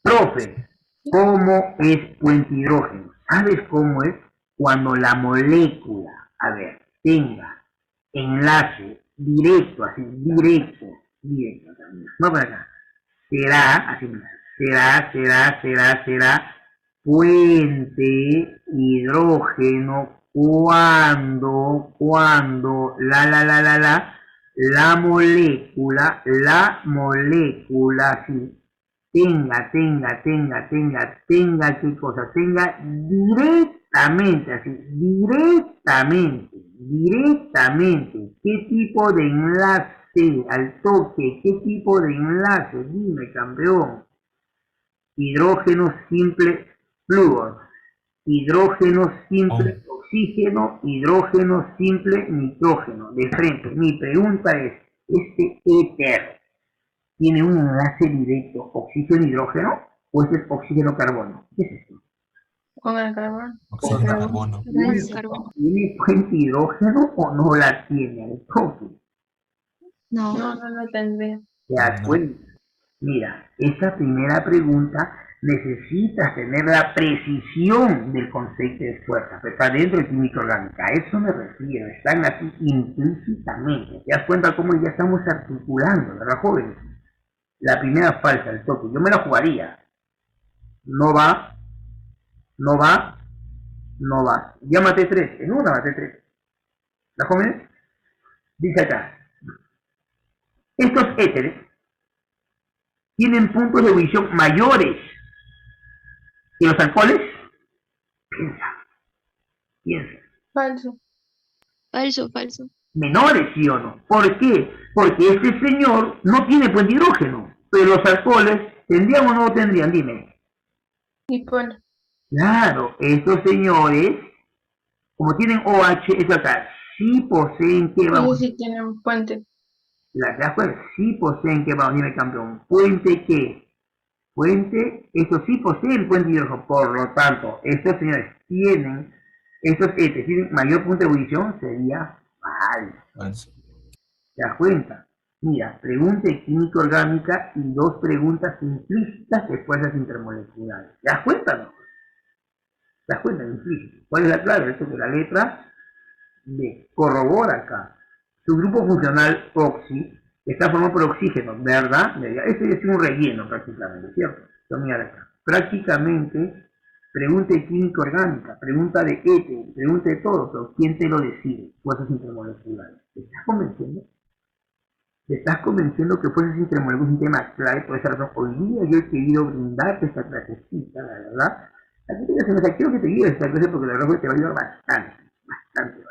Profe, ¿cómo es puente hidrógeno? ¿Sabes cómo es? Cuando la molécula, a ver, tenga enlace directo, así, directo también, no para acá, será puente hidrógeno cuando la molécula, sí, tenga, ¿qué cosa? Tenga directamente, así, directamente, ¿qué tipo de enlace al toque? ¿Qué tipo de enlace? Dime, campeón. Hidrógeno simple, flúor. Hidrógeno simple, oxígeno. Hidrógeno simple, nitrógeno. De frente, mi pregunta es, ¿este éter tiene un enlace directo oxígeno-hidrógeno o este es oxígeno-carbono? ¿Qué es esto? Con el carbono. Oxígeno, carbono. ¿Tiene puente hidrógeno o no la tiene al toque? No. No tendría. ¿Te das cuenta? Mira, esta primera pregunta necesitas tener la precisión del concepto de fuerza, pero está dentro de química orgánica, a eso me refiero, están así implícitamente. ¿Te das cuenta cómo ya estamos articulando, verdad, jóvenes? La primera falsa, el toque, yo me la jugaría. No va. Ya maté 3, en una maté 3. ¿La jóvenes? Dice acá, estos éteres tienen puntos de ebullición mayores que los alcoholes. Piensa. Falso. Menores, ¿sí o no? ¿Por qué? Porque este señor no tiene puente hidrógeno. Pero los alcoholes, ¿tendrían o no tendrían? Dime. Dipolar. Claro, estos señores, como tienen OH, es acá, sí poseen, ¿qué Eso vamos? sí tiene un puente. ¿Te das cuenta? Sí poseen, ¿qué vamos? Dime, campeón. ¿Puente qué? Puente, eso sí posee el puente hidrógeno, por lo tanto, estos señores tienen, estos tienen mayor punto de ebullición, sería falso. Falso. ¿Te das cuenta? Mira, pregunta de química orgánica y dos preguntas implícitas de fuerzas intermoleculares. ¿Te das cuenta, no? ¿Te das cuenta? Implícito. ¿Cuál es la clave? Esto que la letra D. Corrobora acá. Su grupo funcional oxi está formado por oxígeno, ¿verdad? Este es un relleno prácticamente, ¿cierto? Entonces, mira acá. Prácticamente, pregunta de química orgánica, pregunta de éter, pregunta de todo, pero ¿quién te lo decide? Fuerzas intermoleculares. ¿Te estás convenciendo? ¿Te estás convenciendo que fuerzas intermoleculares es un tema clave? Por esa razón, hoy día yo he querido brindarte esta clasecita, la verdad. Aquí te hacen, quiero que te lleves esta clase porque la verdad es que te va a ayudar bastante, bastante.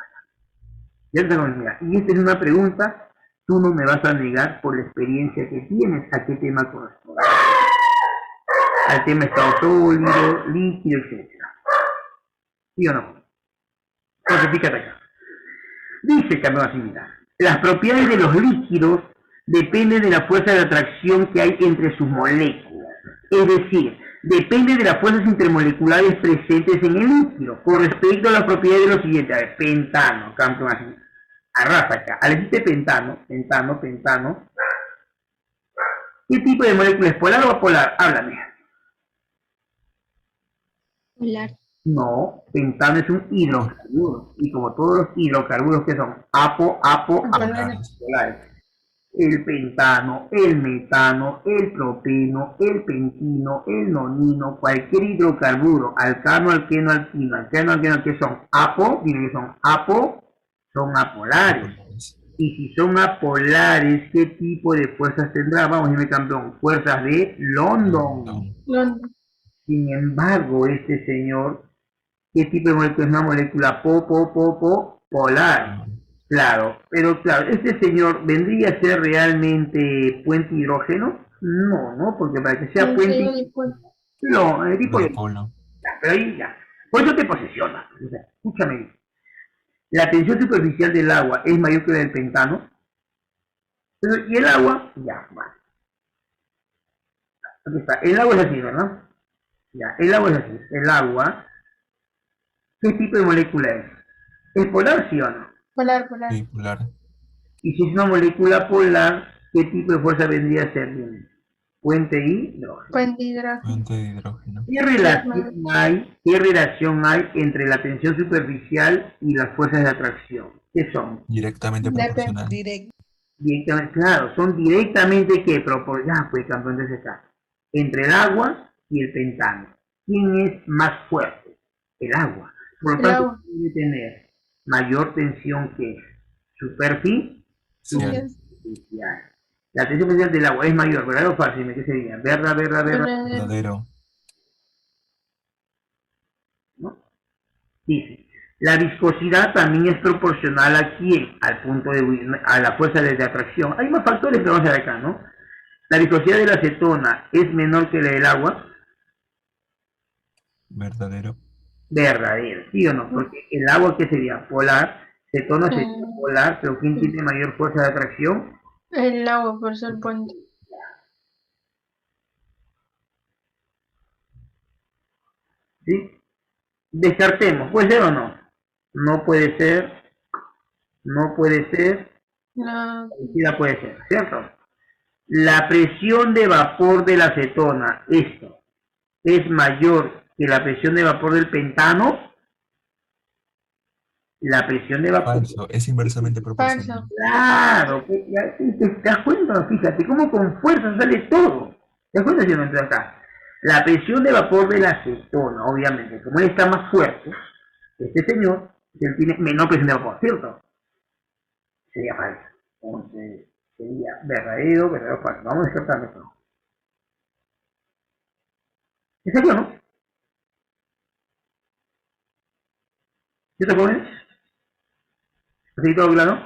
Ya te mira, y esta es una pregunta, tú no me vas a negar por la experiencia que tienes a qué tema corresponde. Al tema estado sólido, líquido, etc. ¿Sí o no? Entonces fíjate acá. Dice campeón así, mira, las propiedades de los líquidos dependen de la fuerza de atracción que hay entre sus moléculas. Es decir, depende de las fuerzas intermoleculares presentes en el líquido. Con respecto a las propiedades de los siguientes, a ver, pentano, campeón así. Arrasa acá. Al decirte pentano. ¿Qué tipo de molécula es? ¿Polar o apolar? Háblame. Polar. No, pentano es un hidrocarburo. Y como todos los hidrocarburos que son Apolares. polares. El pentano, el metano, el propeno, el pentino, el nonino, cualquier hidrocarburo, alcano, alqueno, que son dime que son son apolares. Y si son apolares, ¿qué tipo de fuerzas tendrá? Vamos, dime campeón, fuerzas de London. London. Sin embargo, este señor, ¿qué tipo de molécula es una molécula polar? Claro, pero claro, ¿este señor vendría a ser realmente puente hidrógeno? No, porque para que sea puente, no, tipo de... Dipolo. Pero ahí ya, por eso te posesiona. O sea, escúchame, la tensión superficial del agua es mayor que la del pentano. Entonces, y el agua, ya, vale. Aquí está, el agua es así, ¿verdad? Ya, el agua es así. El agua, ¿qué tipo de molécula es? ¿Es polar, sí o no? Polar. Sí, polar. Y si es una molécula polar, ¿qué tipo de fuerza vendría a ser? Puente hidrógeno. Puente hidrógeno. Fuente de hidrógeno. ¿Qué relación hay entre la tensión superficial y las fuerzas de atracción? ¿Qué son? Directamente proporcional. Directamente, claro, son directamente que proporcionan, pues campeón de acá, entre el agua y el pentano. ¿Quién es más fuerte? El agua. Por lo tanto, debe tener mayor tensión que superficial. La tensión superficial del agua es mayor, ¿verdad o falso? ¿Qué sería? Verdadero. ¿No? Dice, la viscosidad también es proporcional a quién, al punto a la fuerza de atracción. Hay más factores que vamos a ver acá, ¿no? La viscosidad de la acetona es menor que la del agua. Verdadero. Verdadero, ¿sí o no? Porque el agua, ¿qué sería? Polar, acetona sería polar, pero ¿quién tiene mayor fuerza de atracción? El agua, por ser puente. ¿Sí? Descartemos, ¿puede ser o no? No puede ser, No. puede ser, ¿cierto? La presión de vapor de la acetona, esto, es mayor que la presión de vapor del pentano. La presión de vapor. Falso, es inversamente proporcional. Claro, te das cuenta, fíjate, cómo con fuerza sale todo. ¿Te das cuenta si no entra acá? La presión de vapor de la acetona, obviamente, como él está más fuerte, este señor, él tiene menor presión de vapor, ¿cierto? Sería falso. Entonces, sería verdadero, falso. Vamos a descartar esto. ¿Es aquí o no? ¿Sí te pones? ¿Así todo claro?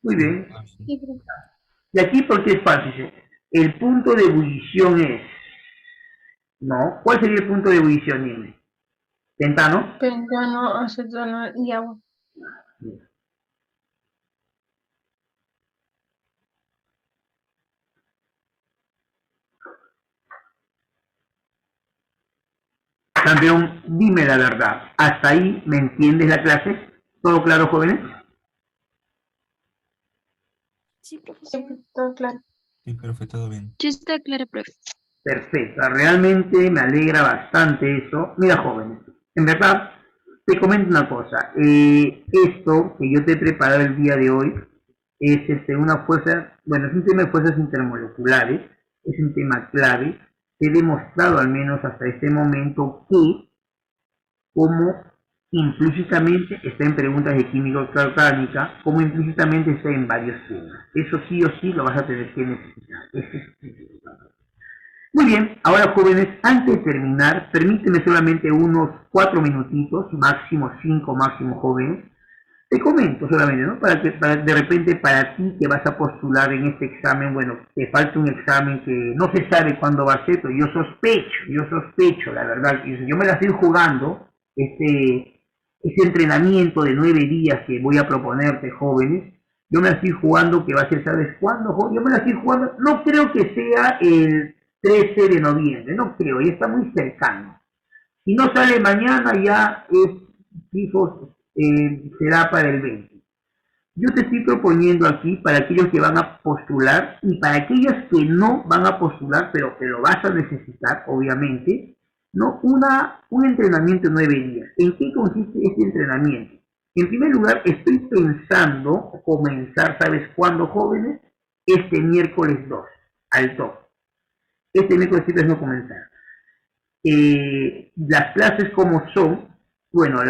Muy bien. Y aquí, ¿por qué es falso? El punto de ebullición es, ¿no? ¿Cuál sería el punto de ebullición, N? ¿Pentano? Pentano, acetona y agua. Campeón, dime la verdad. ¿Hasta ahí me entiendes la clase? ¿Todo claro, jóvenes? Sí, profe. Sí, todo claro. Sí, profe, todo bien. Sí, está claro, profe. Perfecto. Realmente me alegra bastante eso. Mira, jóvenes, en verdad, te comento una cosa. Esto que yo te he preparado el día de hoy es una fuerza, bueno, es un tema de fuerzas intermoleculares, es un tema clave. He demostrado al menos hasta este momento que como implícitamente está en preguntas de química orgánica, como implícitamente está en varios temas. Eso sí o sí lo vas a tener que necesitar. Muy bien, ahora jóvenes, antes de terminar, permíteme solamente unos 4 minutitos, máximo 5, máximo jóvenes. Te comento solamente, ¿no? De repente para ti que vas a postular en este examen, bueno, te falta un examen que no se sabe cuándo va a ser, pero yo sospecho, la verdad, que yo me la estoy jugando, ese entrenamiento de 9 días que voy a proponerte, jóvenes, yo me la estoy jugando que va a ser, ¿sabes cuándo? Yo me la estoy jugando, no creo que sea el 13 de noviembre, no creo, ya está muy cercano. Si no sale mañana ya es, hijos, será para el 20. Yo te estoy proponiendo aquí para aquellos que van a postular y para aquellos que no van a postular, pero que lo vas a necesitar, obviamente, ¿no? Un entrenamiento de 9 días. ¿En qué consiste este entrenamiento? En primer lugar, estoy pensando comenzar, ¿sabes cuándo, jóvenes? Este miércoles 2, al top. Este miércoles estoy pensando comenzar. Las clases como son, bueno,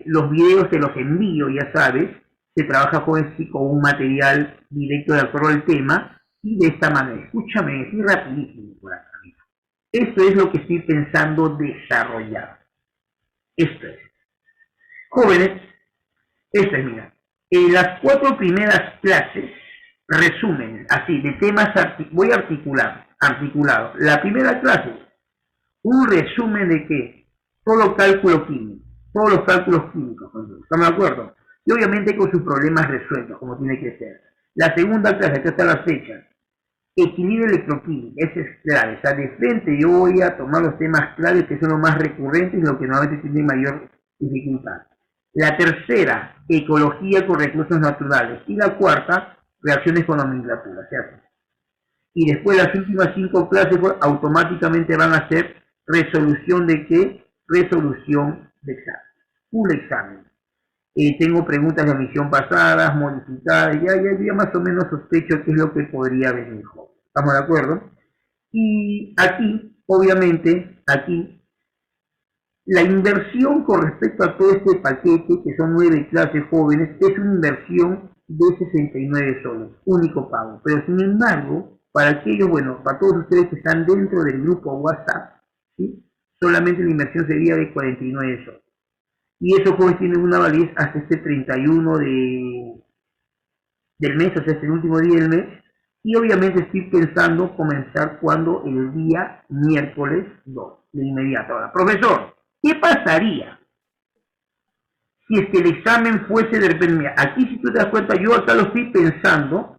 los videos te los envío, ya sabes, se trabaja con un material directo de acuerdo al tema, y de esta manera, escúchame, es rapidísimo por acá. Esto es lo que estoy pensando desarrollar. Esto es. Jóvenes, esta es, mira, las 4 primeras clases, resumen, así, de temas, voy articulado. La primera clase, un resumen de que todo cálculo químico, todos los cálculos químicos, ¿estamos de acuerdo? Y obviamente con sus problemas resueltos, como tiene que ser. La segunda clase, que está la fecha, equilibrio electroquímico, ese es clave. O sea, de frente yo voy a tomar los temas claves que son los más recurrentes y los que normalmente tienen mayor dificultad. La tercera, ecología con recursos naturales. Y la cuarta, reacciones con nomenclatura, ¿cierto? Y después las últimas 5 clases automáticamente van a ser resolución de qué? Resolución de examen. Un examen. Tengo preguntas de admisión pasadas, modificadas, ya más o menos sospecho qué es lo que podría venir. ¿Estamos de acuerdo? Y aquí, obviamente, la inversión con respecto a todo este paquete, que son 9 clases jóvenes, es una inversión de 69 soles, único pago. Pero sin embargo, para aquellos, bueno, para todos ustedes que están dentro del grupo WhatsApp, ¿sí? Solamente la inversión sería de 49 soles. Y esos jóvenes tienen una validez hasta este 31 del mes, o sea, este último día del mes. Y obviamente estoy pensando comenzar cuando el día miércoles 2, de inmediato. Ahora, profesor, ¿qué pasaría si es que el examen fuese de repente? Mira, aquí si tú te das cuenta, yo acá lo estoy pensando,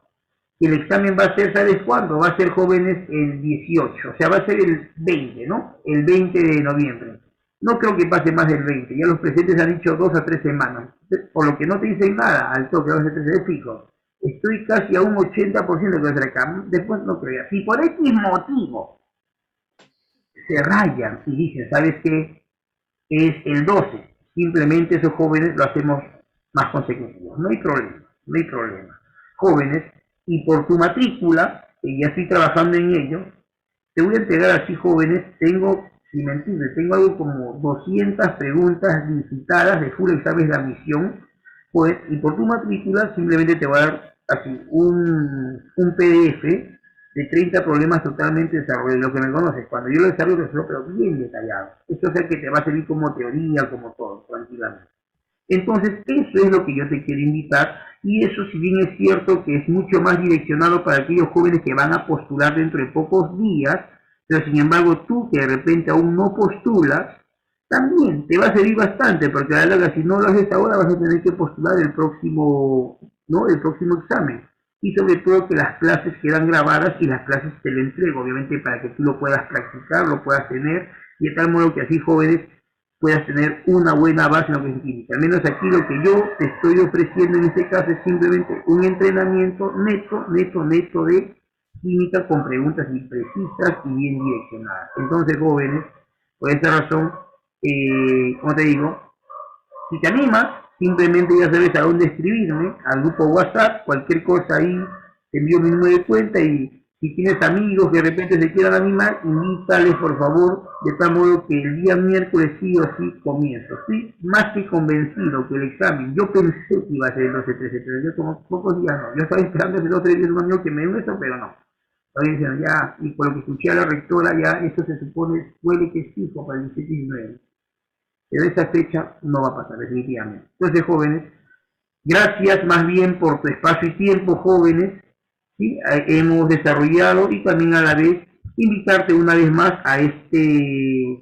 que el examen va a ser, ¿sabes cuándo? Va a ser, jóvenes, el 18, o sea, va a ser el 20, ¿no? El 20 de noviembre. No creo que pase más del 20, ya los presentes han dicho 2 a 3 semanas, por lo que no te dicen nada al toque, 2 a 3 de fijo. Estoy casi a un 80% que va a ser acá, después no creo. Si por X motivo se rayan y dicen, ¿sabes qué? Es el 12, simplemente esos jóvenes lo hacemos más consecutivos, no hay problema, no hay problema. Jóvenes, y por tu matrícula, que ya estoy trabajando en ello, te voy a entregar así, jóvenes, sin mentirles, tengo algo como 200 preguntas digitadas de full examen de admisión, pues, y por tu matrícula simplemente te voy a dar así un PDF de 30 problemas totalmente desarrollados. Lo que me conoces, cuando yo lo desarrollo, pero bien detallado. Esto es el que te va a servir como teoría, como todo, tranquilamente. Entonces, eso es lo que yo te quiero invitar, y eso, si bien es cierto que es mucho más direccionado para aquellos jóvenes que van a postular dentro de pocos días, pero sin embargo tú que de repente aún no postulas, también te va a servir bastante, porque a la larga, si no lo haces ahora, vas a tener que postular el próximo, ¿no? El próximo examen. Y sobre todo que las clases quedan grabadas y las clases te lo entrego, obviamente, para que tú lo puedas practicar, lo puedas tener, y de tal modo que así, jóvenes, puedas tener una buena base en lo que es química. Al menos aquí lo que yo te estoy ofreciendo en este caso es simplemente un entrenamiento neto de química con preguntas precisas y bien direccionadas. Entonces, jóvenes, por esta razón, como te digo, si te animas, simplemente ya sabes a dónde escribirme, al grupo WhatsApp, cualquier cosa ahí, te envío mi número de cuenta, y si tienes amigos que de repente se quieran animar, invítales por favor, de tal modo que el día miércoles sí o sí comienzo. Estoy más que convencido que el examen, yo pensé que iba a ser el 12-13, pero yo como pocos días no, yo estaba esperando ese 12 días un año que me dio eso, pero no. Estaba diciendo ya, y por lo que escuché a la rectora, ya eso se supone, puede que es fijo para el 17 y 19. Pero esa fecha no va a pasar, definitivamente. Entonces, jóvenes, gracias más bien por tu espacio y tiempo, jóvenes. ¿Sí? Hemos desarrollado, y también a la vez invitarte una vez más a este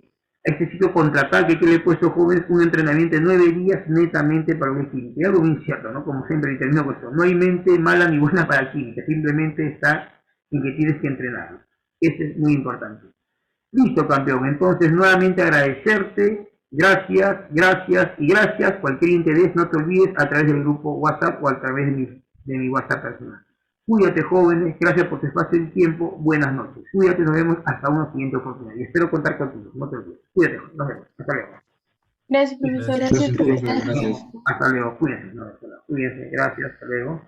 sitio Contratal, que le he puesto, jóvenes, un entrenamiento de 9 días netamente para lo que es química. Y algo bien cierto, ¿no? Como siempre termino con esto. No hay mente mala ni buena para química, simplemente está en que tienes que entrenarlo. Eso es muy importante. Listo, campeón. Entonces, nuevamente agradecerte. Gracias, gracias y gracias. Cualquier interés, no te olvides, a través del grupo WhatsApp o a través de mi WhatsApp personal. Cuídate, jóvenes, gracias por tu espacio y tiempo. Buenas noches. Cuídate, nos vemos hasta una siguiente oportunidad. Y espero contar contigo, no te olvides. Cuídate, nos vemos. Hasta luego. Gracias, profesor. Gracias, profe. Gracias. Hasta luego, cuídense. No, hasta luego. Cuídense, gracias, hasta luego.